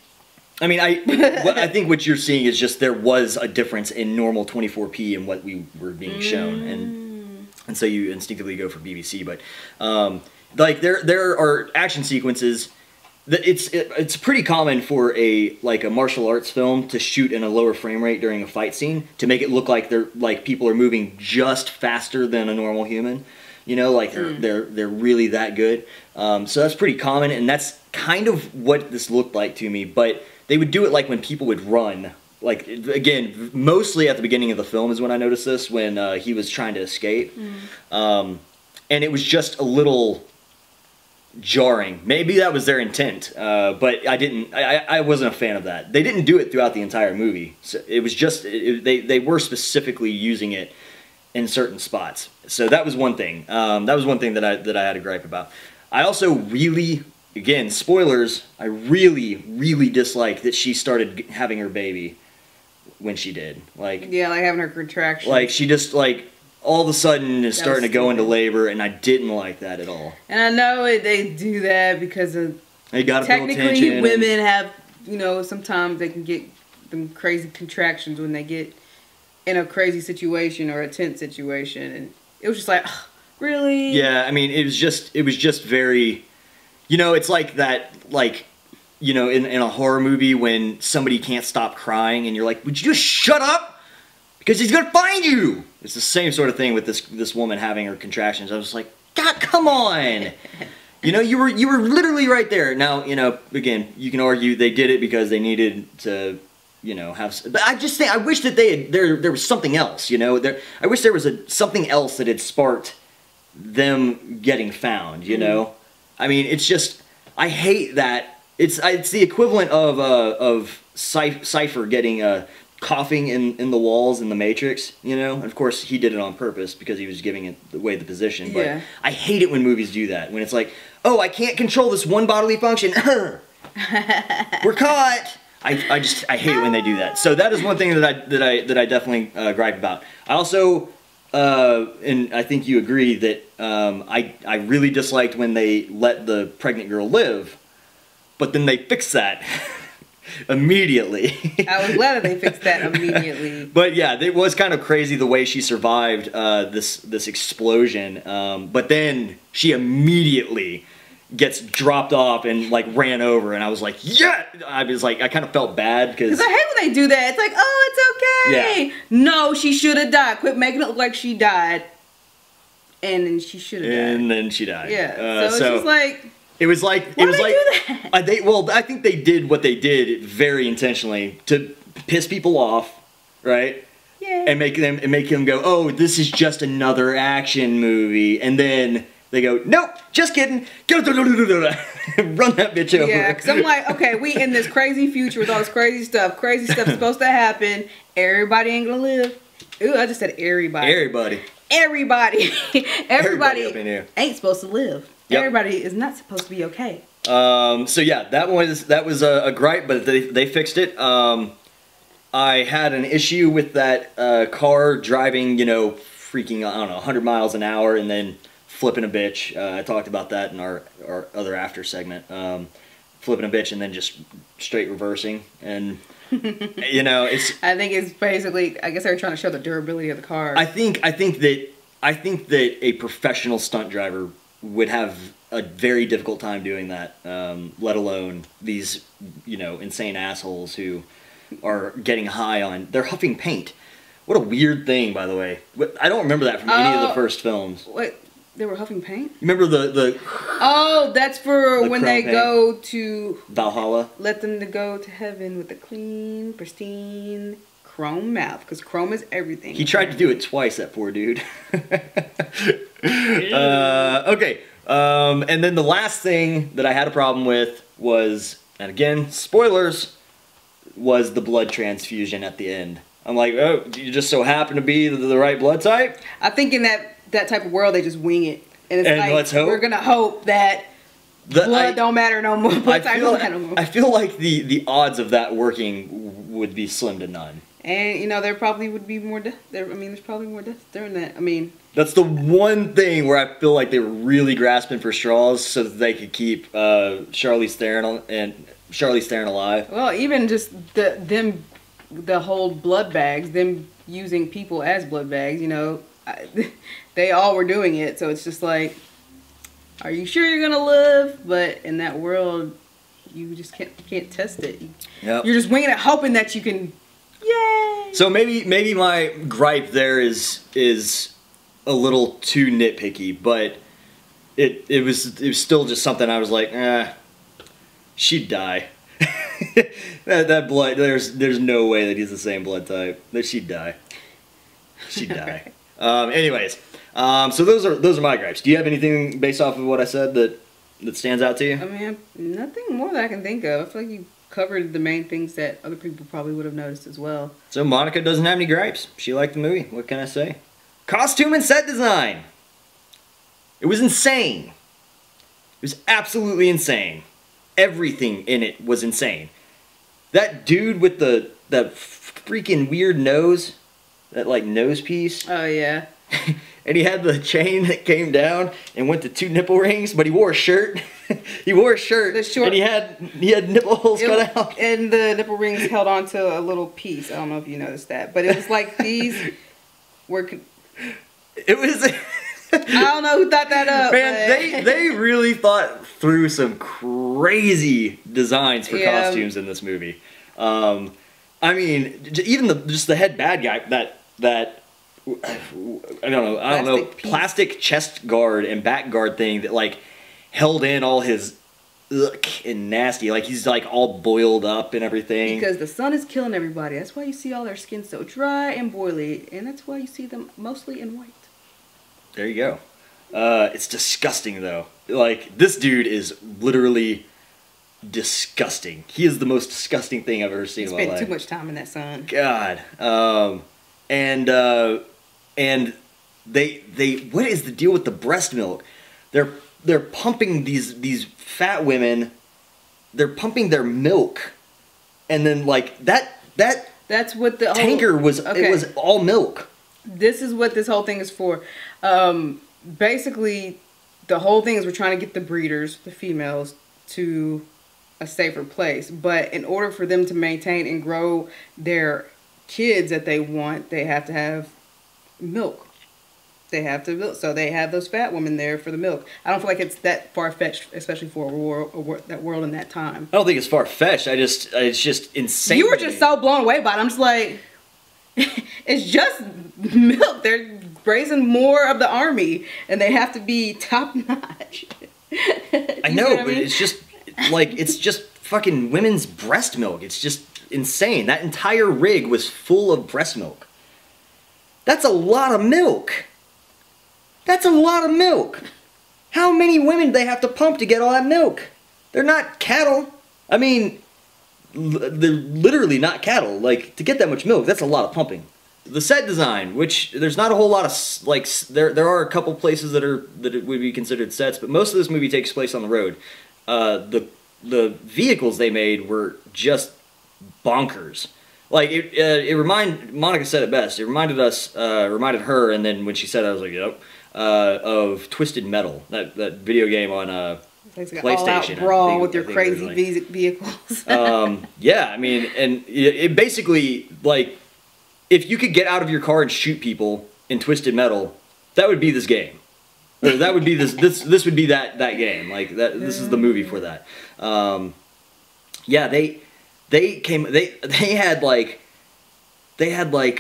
I mean, I think what you're seeing is just there was a difference in normal 24p and what we were being shown, and so you instinctively go for BBC. But like there are action sequences that it's pretty common for a martial arts film to shoot in a lower frame rate during a fight scene to make it look like people are moving just faster than a normal human. You know, like they're really that good. So that's pretty common, and that's kind of what this looked like to me. But they would do it like when people would run. Like, again, mostly at the beginning of the film is when I noticed this, when he was trying to escape. And it was just a little jarring. Maybe that was their intent, but I wasn't a fan of that. They didn't do it throughout the entire movie. So it was just, they were specifically using it in certain spots. So that was one thing. That was one thing that I had a gripe about. I also really... Again, spoilers, I really disliked that she started having her baby when she did. Yeah, like having her contraction. Like, she just, all of a sudden is starting to go into labor, and I didn't like that at all. And I know they do that because of... They gotta technically, women have, sometimes they can get them crazy contractions when they get in a crazy situation or a tense situation. And it was just like, ugh, really? Yeah, I mean, it was just very... it's like that, in a horror movie when somebody can't stop crying and you're like, would you just shut up? Because he's going to find you! It's the same sort of thing with this woman having her contractions. I was like, God, come on! You were literally right there. Now, again, you can argue they did it because they needed to, have... But I just think, I wish that there was something else, I wish there was something else that had sparked them getting found, I mean, it's just, I hate that. It's the equivalent of Cypher getting coughing in the walls in the Matrix, And of course, he did it on purpose because he was giving it away the position. But I hate it when movies do that. When it's like, oh, I can't control this one bodily function. We're caught. I hate it when they do that. So that is one thing that I definitely gripe about. I also... and I think you agree that I really disliked when they let the pregnant girl live, but then they fixed that immediately. I was glad that they fixed that immediately. But yeah, it was kind of crazy the way she survived this explosion, but then she immediately gets dropped off and ran over, and I was like, yeah! I was like, I kind of felt bad because I hate when they do that. It's like, oh, it's okay. Yeah. No, she should have died. Quit making it look like she died. And then she should have died. And then she died. Yeah. So it's just like... It was like... Why did they do that? I think they did what they did very intentionally to piss people off, right? Yeah. And make them go, oh, this is just another action movie. And then... They go, nope, just kidding. Run that bitch over. Yeah, because I'm like, okay, we in this crazy future with all this crazy stuff. Crazy stuff's supposed to happen. Everybody ain't gonna live. Ooh, I just said everybody. Everybody. Everybody up in here ain't supposed to live. Yep. Everybody is not supposed to be okay. So yeah, that was a gripe, but they fixed it. I had an issue with that car driving, freaking, I don't know, 100 miles an hour and then flipping a bitch. I talked about that in our other after segment. Flipping a bitch and then just straight reversing, and it's. I think it's basically. I guess they were trying to show the durability of the car. I think that a professional stunt driver would have a very difficult time doing that. Let alone these insane assholes who are getting high on. They're huffing paint. What a weird thing, by the way. I don't remember that from any of the first films. What? They were huffing paint? Remember the Oh, that's for when they paint? go to Valhalla? let them to go to heaven with a clean, pristine chrome mouth, because chrome is everything. He tried to do it twice, that poor dude. Okay. And then the last thing that I had a problem with was, and again, spoilers, was the blood transfusion at the end. I'm like, oh, you just so happen to be the right blood type? I think in that type of world, they just wing it. And it's like, let's hope. we're going to hope that blood don't matter no more. Blood type don't matter no more. I feel like the odds of that working would be slim to none. And, you know, there probably would be more death. There's probably more death during that. I mean... That's the one thing where I feel like they were really grasping for straws so that they could keep Charlize Theron alive. Well, even just the whole blood bags, them using people as blood bags, you know, they all were doing it. So it's just like, are you sure you're gonna live? But in that world, you just can't test it. Yep. You're just winging it, hoping that you can. Yay! So maybe my gripe there is a little too nitpicky, but it was still just something I was like, she'd die. that blood, there's no way that he's the same blood type. That she'd die. She'd die. Anyways, so those are my gripes. Do you have anything based off of what I said that stands out to you? I mean, nothing more that I can think of. I feel like you covered the main things that other people probably would have noticed as well. So Monica doesn't have any gripes. She liked the movie. What can I say? Costume and set design. It was insane. It was absolutely insane. Everything in it was insane. That dude with the freaking weird nose, that like nose piece. Oh yeah. And he had the chain that came down and went to 2 nipple rings, but he wore a shirt. He wore a shirt, and he had nipple holes cut out. And the nipple rings held on to a little piece. I don't know if you noticed that, but it was like these were. It was. I don't know who thought that up. Man, they really thought through some crazy designs for costumes in this movie. I mean, even just the head bad guy, that I don't know, plastic chest guard and back guard thing that like held in all his and nasty, like he's like all boiled up and everything. Because the sun is killing everybody. That's why you see all their skin so dry and boily, and that's why you see them mostly in white. There you go. It's disgusting though. Like this dude is literally disgusting. He is the most disgusting thing I've ever seen in my life. Spent too much time in that sun. God. And they what is the deal with the breast milk? They're pumping these fat women. They're pumping their milk, and then like that's what the tanker was. Okay. It was all milk. This is what this whole thing is for. Basically, the whole thing is we're trying to get the breeders, the females, to a safer place. But in order for them to maintain and grow their kids that they want, they have to have milk. They have to milk. So they have those fat women there for the milk. I don't feel like it's that far-fetched, especially for that world in that time. I don't think it's far-fetched. It's just insane. You were just so blown away by it. I'm just like, it's just milk. They're raising more of the army, and they have to be top-notch. I know, but it's just like it's just fucking women's breast milk. It's just insane. That entire rig was full of breast milk. That's a lot of milk. That's a lot of milk. How many women do they have to pump to get all that milk? They're not cattle. I mean, they're literally not cattle. Like, to get that much milk, that's a lot of pumping. The set design, which there's not a whole lot of, like, there are a couple places that it would be considered sets, but most of this movie takes place on the road. The vehicles they made were just bonkers. Like, Monica said it best. It reminded her, and then when she said it, I was like, yep, of Twisted Metal, that video game on PlayStation. All-out brawl with your crazy vehicles. Yeah, I mean, and it basically, like, if you could get out of your car and shoot people in Twisted Metal, that would be this game. Or that would be this would be that game. Like, this is the movie for that. Yeah, they had like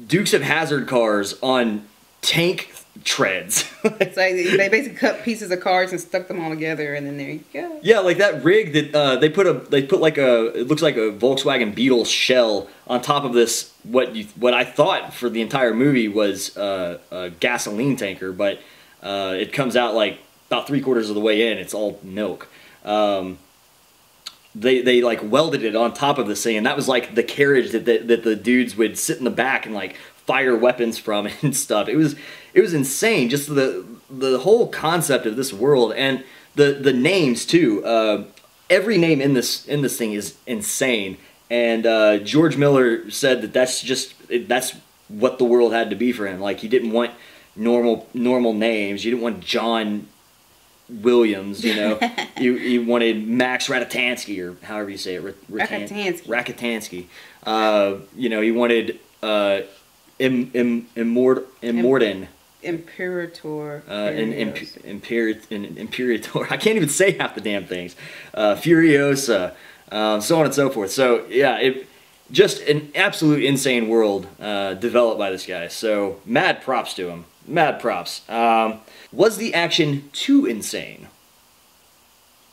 Dukes of Hazzard cars on tank treads. It's like they basically cut pieces of cars and stuck them all together, and then there you go. Yeah, like that rig that they put like it looks like a Volkswagen Beetle shell on top of this what I thought for the entire movie was a gasoline tanker, but it comes out like about 3/4 of the way in, it's all milk. They like welded it on top of this thing, and that was like the carriage that the dudes would sit in the back and like fire weapons from and stuff. It was insane, just the whole concept of this world, and the names too. Every name in this thing is insane, and George Miller said that's what the world had to be for him. Like, he didn't want normal names. You didn't want John Williams, you know. you wanted Max Ratatansky, or however you say it, Rakatansky. You know, he wanted Immortan. Imperator. Imperator. I can't even say half the damn things. Furiosa, so on and so forth. So yeah, just an absolute insane world developed by this guy. So mad props to him. Mad props. Was the action too insane?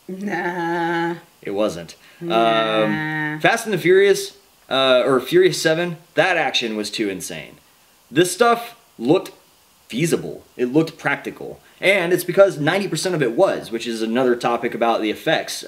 Nah. It wasn't. Nah. Fast and the Furious, or Furious 7, that action was too insane. This stuff looked feasible. It looked practical. And it's because 90% of it was, which is another topic about the effects.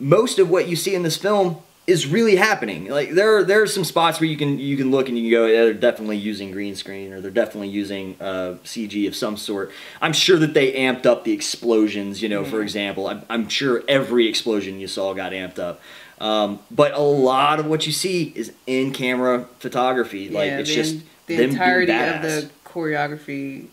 Most of what you see in this film is really happening. Like, there are some spots where you can look and you can go, yeah, they're definitely using green screen, or they're definitely using CG of some sort. I'm sure that they amped up the explosions, you know, for example. I'm sure every explosion you saw got amped up. But a lot of what you see is in-camera photography. Like, it's just the entirety of the choreography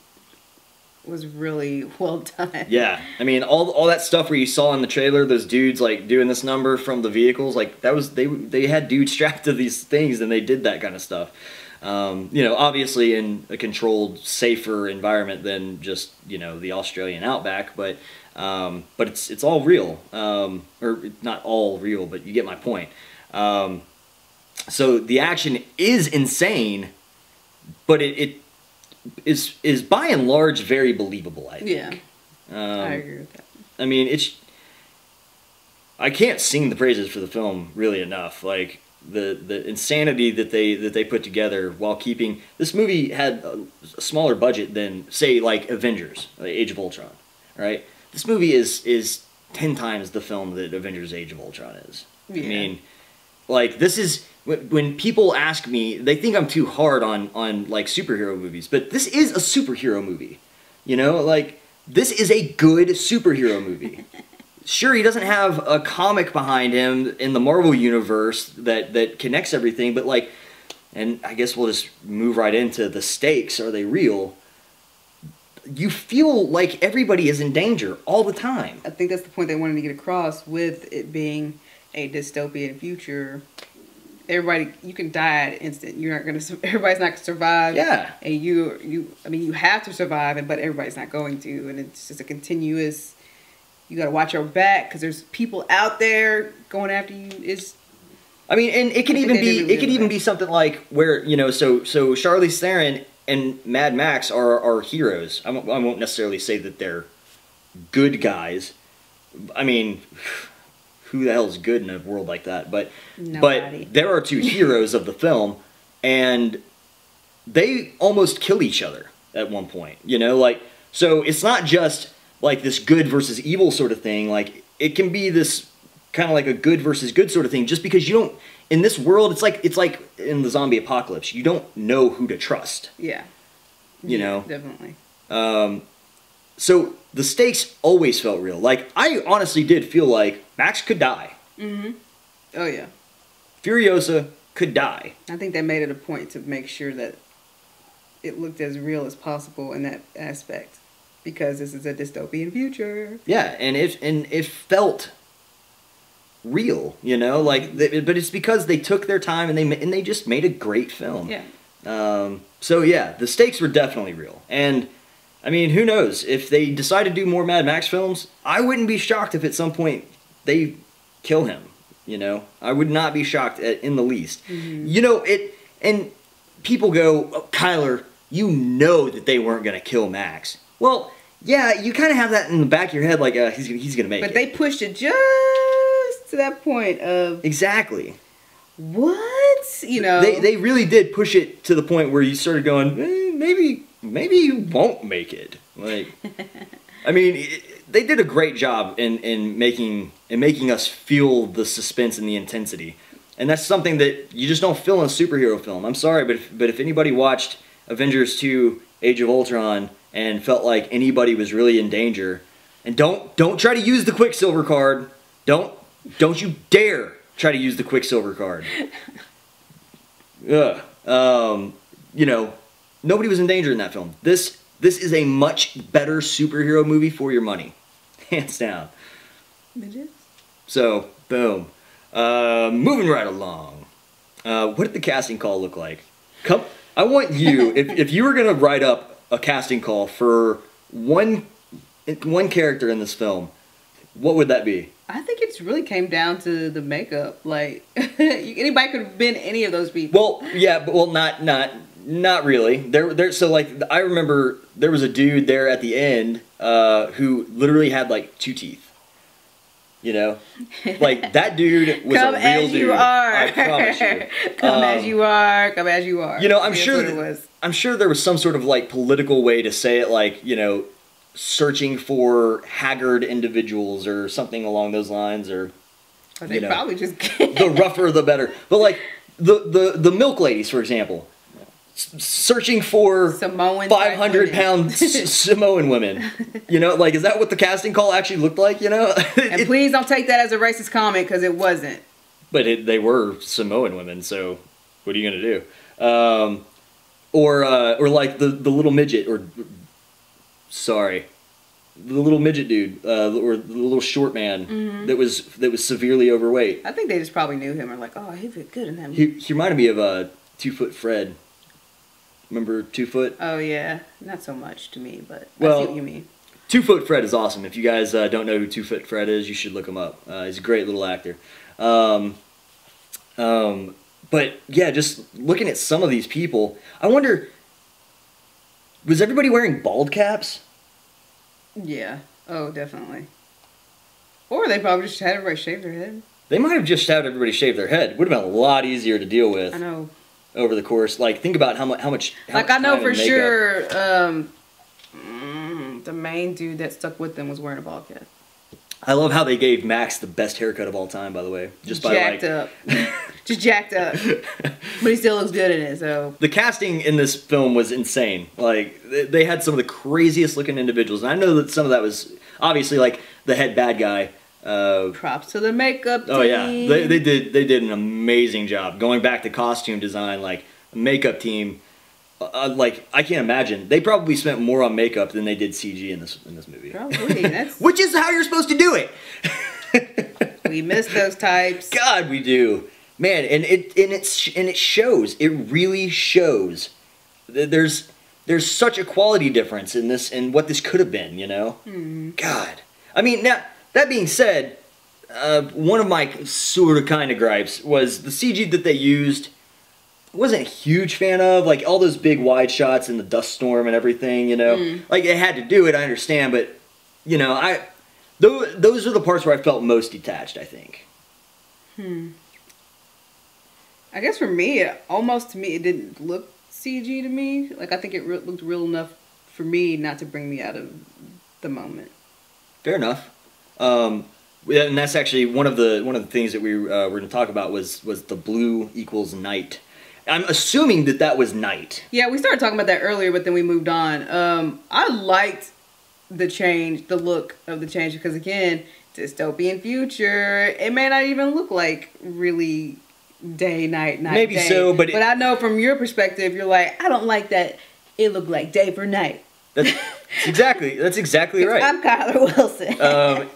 was really well done. Yeah, I mean, all that stuff where you saw in the trailer, those dudes like doing this number from the vehicles, like that was they had dudes strapped to these things and they did that kind of stuff. You know, obviously in a controlled, safer environment than just, you know, the Australian outback, but it's all real, or not all real, but you get my point. So the action is insane, but it is by and large very believable, I think. Yeah, I agree with that. I mean, I can't sing the praises for the film really enough. Like, the insanity that they put together while keeping... This movie had a smaller budget than, say, like Avengers, like Age of Ultron, right? This movie is 10 times the film that Avengers Age of Ultron is. Yeah. I mean, like, this is... When people ask me, they think I'm too hard on like superhero movies, but this is a superhero movie. You know, like, this is a good superhero movie. Sure, he doesn't have a comic behind him in the Marvel universe that connects everything, but like, and I guess we'll just move right into the stakes. Are they real? You feel like everybody is in danger all the time. I think that's the point they wanted to get across with it being a dystopian future. Everybody, you can die at an instant. You're not gonna. Everybody's not gonna survive. Yeah. And I mean, you have to survive, but everybody's not going to. And it's just a continuous. You gotta watch your back because there's people out there going after you. I mean, and it could even be something like where, you know, so Charlize Theron and Mad Max are heroes. I won't necessarily say that they're good guys. I mean, who the hell is good in a world like that? But there are two heroes of the film, and they almost kill each other at one point. You know, like, so it's not just like this good versus evil sort of thing. Like, it can be this kind of like a good versus good sort of thing, just because you don't, in this world, it's like in the zombie apocalypse, you don't know who to trust. Yeah. You know? Definitely. So the stakes always felt real. Like, I honestly did feel like Max could die. Mm-hmm. Oh, yeah. Furiosa could die. I think they made it a point to make sure that it looked as real as possible in that aspect, because this is a dystopian future. Yeah, and it felt real, you know, like, but it's because they took their time and they just made a great film. Yeah. So yeah, the stakes were definitely real, and I mean, who knows if they decide to do more Mad Max films? I wouldn't be shocked if at some point they kill him. You know, I would not be shocked in the least. Mm-hmm. You know, and people go, oh, Kyler, you know that they weren't going to kill Max. Well, yeah, you kind of have that in the back of your head, like, he's going to make it. But they pushed it just to that point of... Exactly. What? You know? They really did push it to the point where you started going, maybe you won't make it. Like, I mean, they did a great job in making us feel the suspense and the intensity. And that's something that you just don't feel in a superhero film. I'm sorry, but if anybody watched Avengers 2 Age of Ultron and felt like anybody was really in danger, and don't try to use the Quicksilver card. Don't you dare try to use the Quicksilver card. Ugh. You know, nobody was in danger in that film. This is a much better superhero movie for your money. Hands down. It is. So, boom. Moving right along. What did the casting call look like? I want you, if you were going to write up a casting call for one character in this film, what would that be? I think it's really came down to the makeup. Like, anybody could have been any of those people. Well, yeah, but not really. So like, I remember there was a dude there at the end who literally had like 2 teeth. You know, like that dude was Come a real as dude. You are. I promise you. Come as you are. Come as you are. You know, I'm sure there was some sort of like political way to say it, like, you know, searching for haggard individuals or something along those lines, or they probably just the rougher the better. But like the milk ladies, for example, searching for 500-pound Samoan women. You know, like, is that what the casting call actually looked like? You know, and please don't take that as a racist comment, because it wasn't. But they were Samoan women, so what are you gonna do? Or like the little midget, or sorry, the little midget dude, or the little short man that was severely overweight. I think they just probably knew him, or like, oh, he fit good in that movie. He reminded me of 2-Foot Fred. Remember 2-Foot? Oh yeah, not so much to me, but well, I see what you mean. 2-Foot Fred is awesome. If you guys don't know who 2-Foot Fred is, you should look him up. He's a great little actor. But yeah, just looking at some of these people, I wonder, was everybody wearing bald caps? Yeah. Oh, definitely. Or they probably just had everybody shave their head. They might have just had everybody shave their head. Would have been a lot easier to deal with. I know. Over the course, like, think about how much. Like, I know for sure, the main dude that stuck with them was wearing a bald cap. I love how they gave Max the best haircut of all time, by the way. Just by jacked up. Just jacked up. But he still looks good in it, so. The casting in this film was insane. Like, they had some of the craziest looking individuals. And I know that some of that was obviously, like, the head bad guy. Props to the makeup team. Oh yeah, they did an amazing job. Going back to costume design, like, makeup team, like, I can't imagine. They probably spent more on makeup than they did CG in this movie. Probably. That's... Which is how you're supposed to do it. We miss those types. God, we do. Man, and it shows. It really shows. There's such a quality difference in this and what this could have been, you know? God. I mean, now, that being said, one of my sort of kind of gripes was the CG that they used. Wasn't a huge fan of, like, all those big wide shots in the dust storm and everything, you know? Like, they had to do it, I understand, but, you know, those are the parts where I felt most detached, I think. I guess for me, it didn't look CG to me. Like, I think it looked real enough for me not to bring me out of the moment. Fair enough. And that's actually one of the things that we were going to talk about was the blue equals night. I'm assuming that was night. Yeah, we started talking about that earlier, but then we moved on. I liked the look of the change, because again, dystopian future, it may not even look like really day, night, Maybe day. so, but I know from your perspective, you're like, I don't like that it looked like day for night. That's exactly right. I'm Kyler Wilson.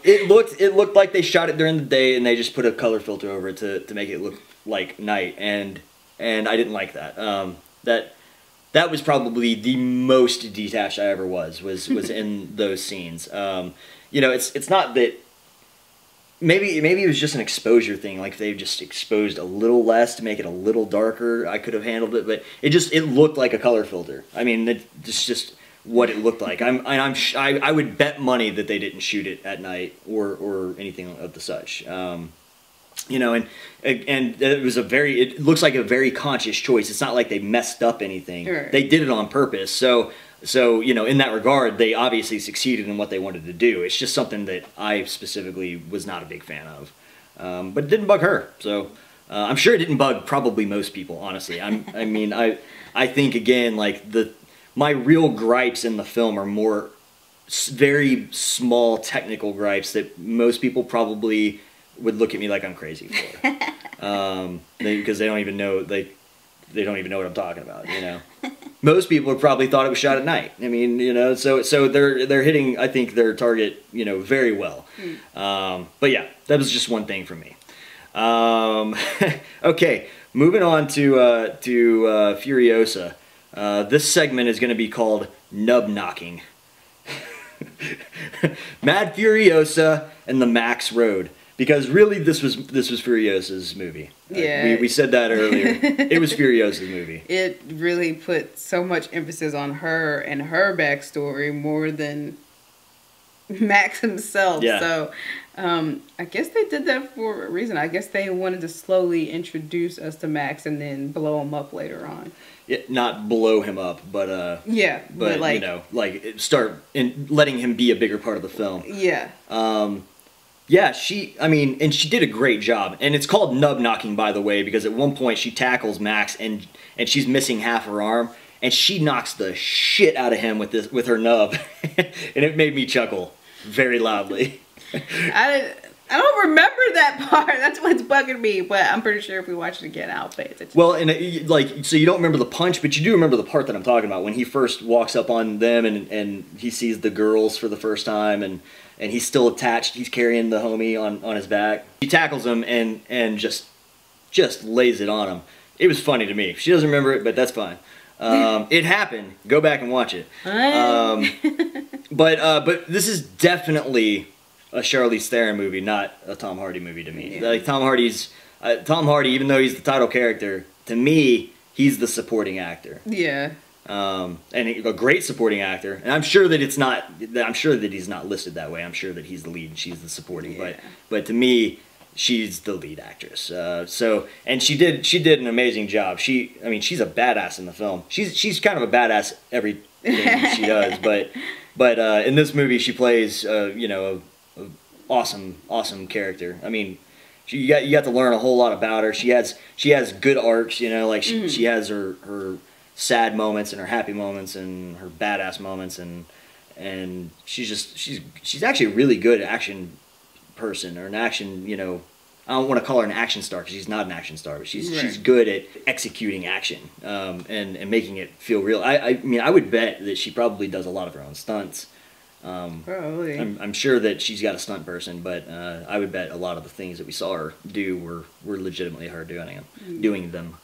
It looked like they shot it during the day and they just put a color filter over it to make it look like night, and I didn't like that. That was probably the most detached I ever was in those scenes. You know, it's not that maybe it was just an exposure thing. Like, they just exposed a little less to make it a little darker. I could have handled it, but it looked like a color filter. I mean, it's just what it looked like. I would bet money that they didn't shoot it at night or anything of the such. You know, and it looks like a very conscious choice. It's not like they messed up anything. Right. They did it on purpose. So, you know, in that regard, they obviously succeeded in what they wanted to do. It's just something that I specifically was not a big fan of. But it didn't bug her. So, I'm sure it didn't bug probably most people, honestly. I think, again, like, my real gripes in the film are more very small technical gripes that most people probably would look at me like I'm crazy for, because they don't even know they don't even know what I'm talking about. You know, most people probably thought it was shot at night. I mean, you know, so they're hitting, I think, their target, you know, very well. But yeah, that was just one thing for me. Okay, moving on to Furiosa. This segment is going to be called Knub Knocking. Mad Furiosa and the Max Road. Because really, this was Furiosa's movie. Yeah. We said that earlier. It was Furiosa's movie. It really put so much emphasis on her and her backstory more than Max himself. Yeah. So I guess they did that for a reason. I guess they wanted to slowly introduce us to Max and then blow him up later on. Yeah, not blow him up, but yeah, but like, you know, like start letting him be a bigger part of the film. Yeah. Yeah, I mean, and she did a great job. And it's called Knub Knocking, by the way, because at one point she tackles Max and she's missing half her arm, and she knocks the shit out of him with her nub, and it made me chuckle very loudly. I don't remember that part. That's what's bugging me. But I'm pretty sure if we watch it again, I'll pay attention. Well, and like, so you don't remember the punch, but you do remember the part that I'm talking about when he first walks up on them and he sees the girls for the first time and he's still attached. He's carrying the homie on his back. He tackles him and just lays it on him. It was funny to me. She doesn't remember it, but that's fine. It happened. Go back and watch it. But this is definitely a Charlize Theron movie, not a Tom Hardy movie to me. Yeah. Like, Tom Hardy, even though he's the title character, to me, he's the supporting actor. Yeah. And a great supporting actor. And I'm sure that he's not listed that way. I'm sure that he's the lead and she's the supporting. Yeah. But to me, she's the lead actress. And she did an amazing job. She's a badass in the film. She's kind of a badass everything she does. But in this movie, she plays a awesome character. I mean, you got to learn a whole lot about her. She has good arcs. You know, like she has her sad moments and her happy moments and her badass moments, and she's actually a really good action person, or an action, you know, I don't want to call her an action star because she's not an action star, but she's good at executing action and making it feel real. I mean, I would bet that she probably does a lot of her own stunts. Probably. I'm sure that she's got a stunt person, but I would bet a lot of the things that we saw her do were legitimately her doing them.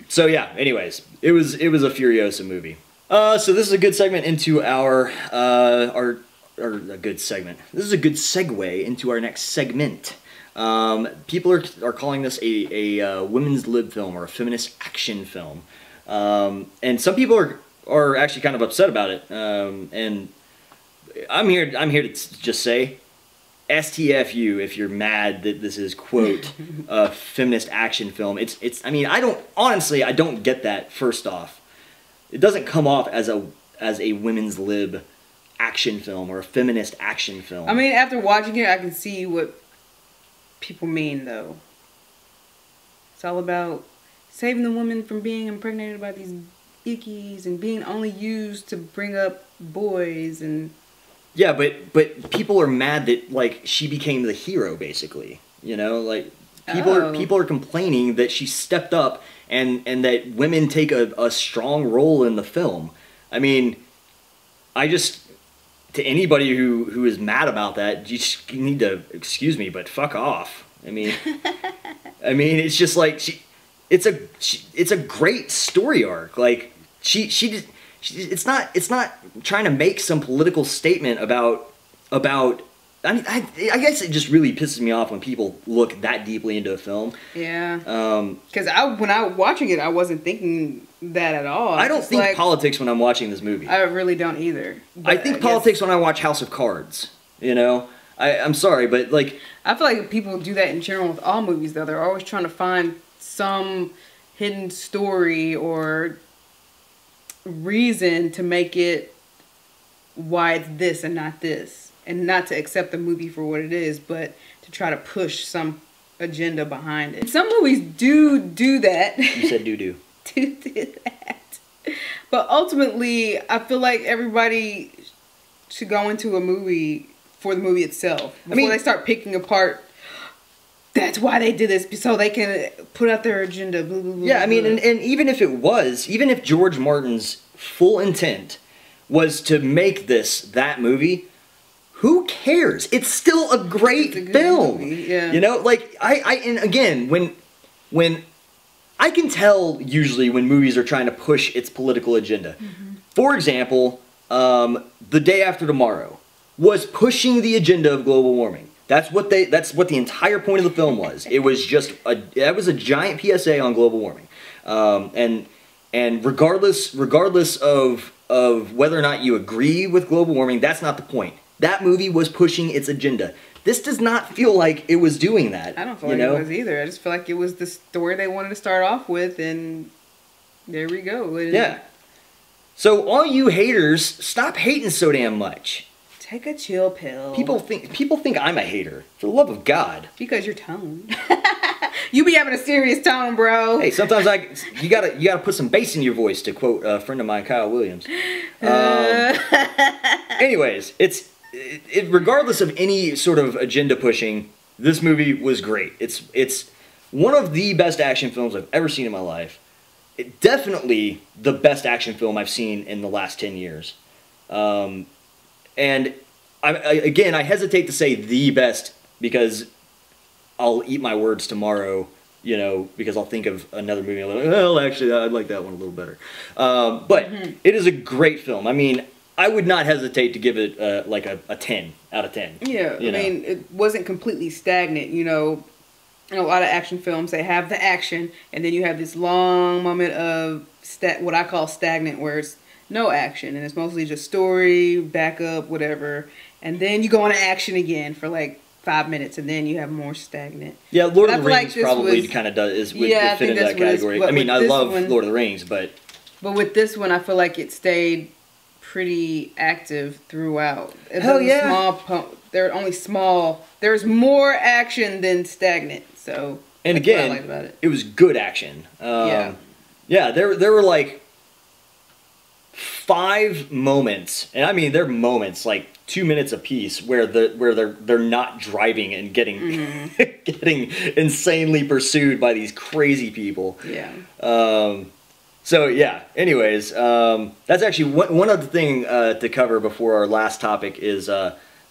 So yeah, anyways, it was a Furiosa movie. So this is a good segment into our a good segment. This is a good segue into our next segment. People are calling this a women's lib film or a feminist action film, and some people are actually kind of upset about it. And I'm here to just say, STFU if you're mad that this is, quote, a feminist action film. I mean, I don't get that. First off, it doesn't come off as a women's lib action film or a feminist action film. I mean, after watching it, I can see what people mean, though. It's all about saving the woman from being impregnated by these ickies and being only used to bring up boys and... Yeah, but people are mad that, like, she became the hero, basically. You know, like, people are complaining that she stepped up and that women take a strong role in the film. I mean, to anybody who is mad about that, you just need to, excuse me, but fuck off. I mean, it's just like it's a great story arc. Like it's not trying to make some political statement about I mean, I guess it just really pisses me off when people look that deeply into a film. Yeah. Because when I was watching it, I wasn't thinking that at all. I don't think politics when I'm watching this movie. I really don't either. I think politics when I watch House of Cards. You know, I'm sorry, but like, I feel like people do that in general with all movies. Though they're always trying to find some hidden story or reason to make it why it's this and not this. And not to accept the movie for what it is, but to try to push some agenda behind it. Some movies do that. You said do that. But ultimately, I feel like everybody should go into a movie for the movie itself. Before they start picking apart, that's why they did this, so they can put out their agenda. Blah, blah, blah, yeah, I mean, and even if George Martin's full intent was to make that movie, who cares? It's still a great film. Movie, yeah. You know, like and again, when I can tell usually when movies are trying to push its political agenda. Mm-hmm. For example, The Day After Tomorrow was pushing the agenda of global warming. That's what the entire point of the film was. It was just that was a giant PSA on global warming. And regardless of whether or not you agree with global warming, that's not the point. That movie was pushing its agenda. This does not feel like it was doing that. I don't feel like it was either. I just feel like it was the story they wanted to start off with, and there we go. Yeah. So all you haters, stop hating so damn much. Take a chill pill. People think I'm a hater. For the love of God. Because your tone. You be having a serious tone, bro. Hey, sometimes you gotta put some bass in your voice, to quote a friend of mine, Kyle Williams. Anyways, regardless of any sort of agenda pushing, this movie was great. It's one of the best action films I've ever seen in my life. Definitely the best action film I've seen in the last 10 years. And I hesitate to say the best because I'll eat my words tomorrow, you know, because I'll think of another movie. Well, actually, I'd like that one a little better. But it is a great film. I mean, I would not hesitate to give it like a 10 out of 10. Yeah, I mean, it wasn't completely stagnant, you know. In a lot of action films, they have the action, and then you have this long moment of what I call stagnant, where it's no action, and it's mostly just story, backup, whatever. And then you go on to action again for like 5 minutes, and then you have more stagnant. Yeah, Lord of the Rings probably kind of would fit into that category. I mean, I love Lord of the Rings, but with this one, I feel like it stayed pretty active throughout. Hell yeah! There's more action than stagnant. So, and that's again, what I like about it. It was good action. Yeah, there were like 5 moments, and I mean they're moments like 2 minutes apiece, where they're not driving and getting getting insanely pursued by these crazy people. Yeah. So yeah. Anyways, that's actually one other thing to cover before our last topic is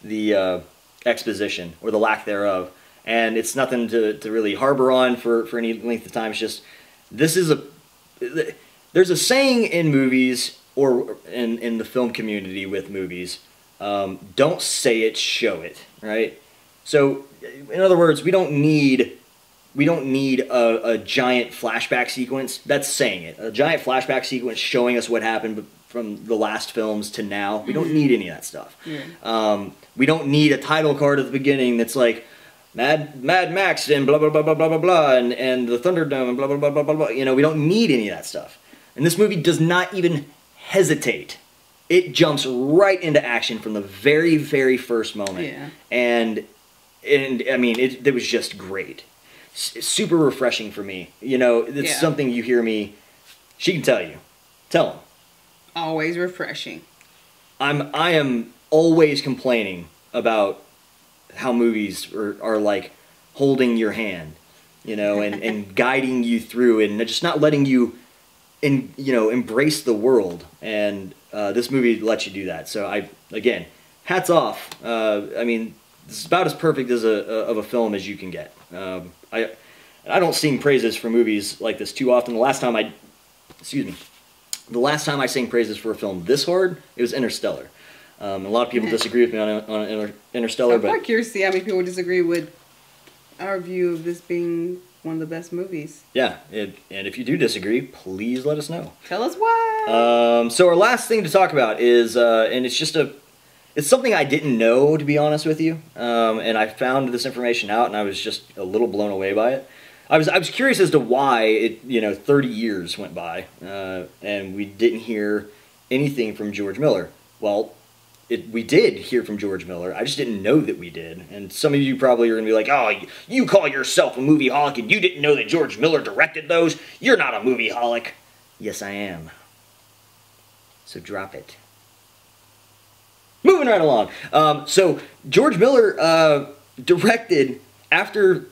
the exposition or the lack thereof. And it's nothing to really harbor on for any length of time. It's just, there's a saying in movies or in the film community with movies, don't say it, show it, right? So, in other words, we don't need a giant flashback sequence. That's saying it. A giant flashback sequence showing us what happened from the last films to now. We don't need any of that stuff. Yeah. We don't need a title card at the beginning that's like, Mad Max and blah blah blah blah blah blah blah and the Thunderdome and blah blah blah blah blah blah. You know, we don't need any of that stuff. And this movie does not even hesitate. It jumps right into action from the very, very first moment. Yeah. And I mean, it was just great. Super refreshing for me. You know, it's something you hear me. She can tell you. Tell him. Always refreshing. I am always complaining about how movies are like holding your hand, you know, and guiding you through and just not letting you embrace the world. And this movie lets you do that. So again, hats off. I mean, this is about as perfect as of a film as you can get. I don't sing praises for movies like this too often. The last time I sang praises for a film this hard, it was Interstellar. A lot of people disagree with me on Interstellar, I'm but quite curious to see how many people disagree with our view of this being one of the best movies. yeah, and if you do disagree, please let us know. Tell us why. So our last thing to talk about is, and it's something I didn't know, to be honest with you, and I found this information out, and I was just a little blown away by it. I was curious as to why 30 years went by, and we didn't hear anything from George Miller. Well, we did hear from George Miller. I just didn't know that we did. And some of you probably are going to be like, oh, you call yourself a movie holic and you didn't know that George Miller directed those? You're not a movie holic. Yes, I am. So drop it. Moving right along. So George Miller directed after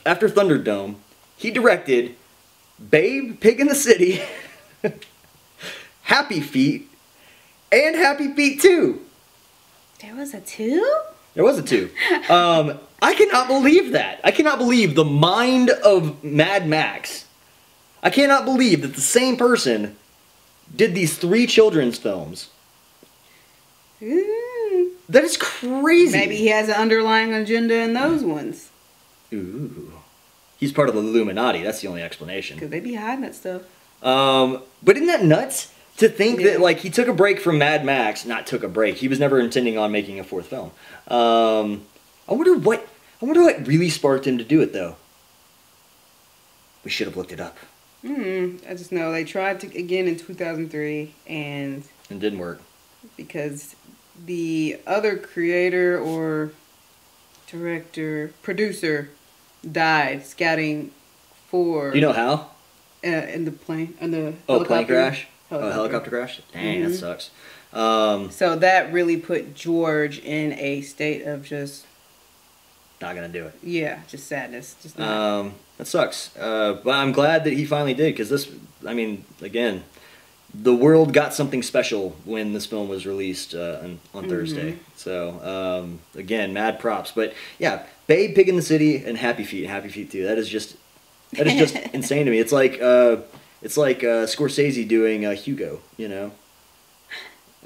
Thunderdome. He directed Babe, Pig in the City, Happy Feet, and Happy Feet 2. There was a 2? There was a 2. I cannot believe that. I cannot believe the mind of Mad Max. I cannot believe that the same person did these 3 children's films. That is crazy. Maybe he has an underlying agenda in those ones. Ooh. He's part of the Illuminati. That's the only explanation. Because they be hiding that stuff. But isn't that nuts? To think that, like, he took a break from Mad Max. Not took a break. He was never intending on making a 4th film. I wonder what really sparked him to do it, though. We should have looked it up. I just know they tried to again in 2003, and it didn't work because the other creator or director, producer died scouting for. Do you know how? In the plane, plane crash. Helicopter crash? Dang, that sucks. So that really put George in a state of just... Not gonna do it. Yeah, just sadness. Just not. That sucks. But I'm glad that he finally did, because this, I mean, again, the world got something special when this film was released on Thursday. So, again, mad props. But, yeah, Babe, Pig in the City, and Happy Feet 2. That is just insane to me. It's like... Scorsese doing Hugo, you know?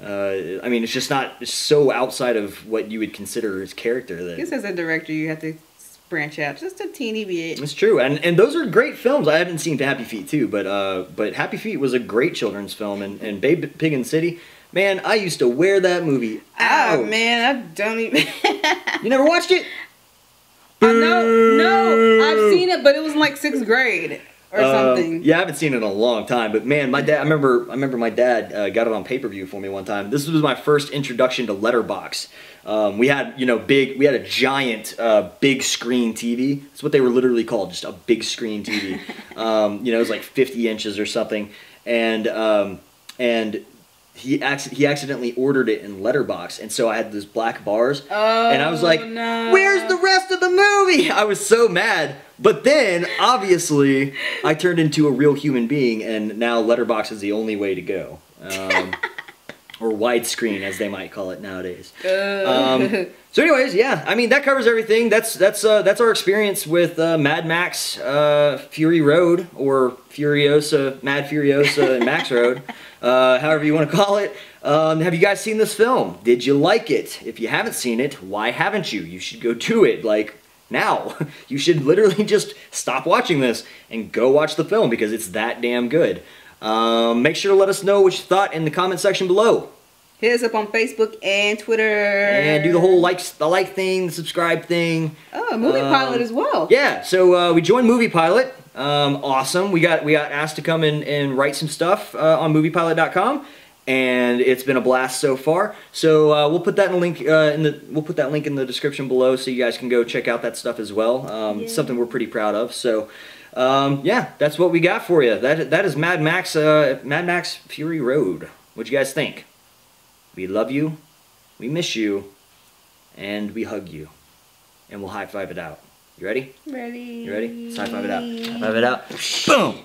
I mean, it's just not so outside of what you would consider his character. That, I guess as a director, you have to branch out just a teeny bit. It's true, and those are great films. I haven't seen Happy Feet 2, but Happy Feet was a great children's film, and Babe, Pig in the City, man, I used to wear that movie out. Oh, man, I don't even... You never watched it? No, I've seen it, but it was in like 6th grade. Or something. Yeah, I haven't seen it in a long time, but man, my dad. I remember my dad got it on pay-per-view for me one time. This was my first introduction to Letterbox. We had we had a giant big screen TV. That's what they were literally called, just a big screen TV. It was like 50 inches or something, and he accidentally ordered it in Letterbox, and so I had those black bars, and I was like, no. "Where's the rest of the movie?" I was so mad. But then, obviously, I turned into a real human being, and now Letterbox is the only way to go. Or widescreen, as they might call it nowadays. So anyways, yeah, I mean, that covers everything. That's our experience with Mad Max Fury Road, or Furiosa, Mad Furiosa and Max Road, however you want to call it. Have you guys seen this film? Did you like it? If you haven't seen it, why haven't you? You should go do it, like... Now, you should literally just stop watching this and go watch the film because it's that damn good. Make sure to let us know what you thought in the comment section below. Hit us up on Facebook and Twitter. And do the whole like thing, the subscribe thing. Oh, Movie Pilot as well. Yeah, so we joined Movie Pilot. Awesome. We got asked to come and write some stuff on moviepilot.com. And it's been a blast so far. So we'll put that link in the description below, so you guys can go check out that stuff as well. It's something we're pretty proud of. So yeah, that's what we got for you. That is Mad Max Fury Road. What you guys think? We love you, we miss you, and we hug you, and we'll high five it out. You ready? Ready. You ready? Let's high five it out. High five it out. Boom.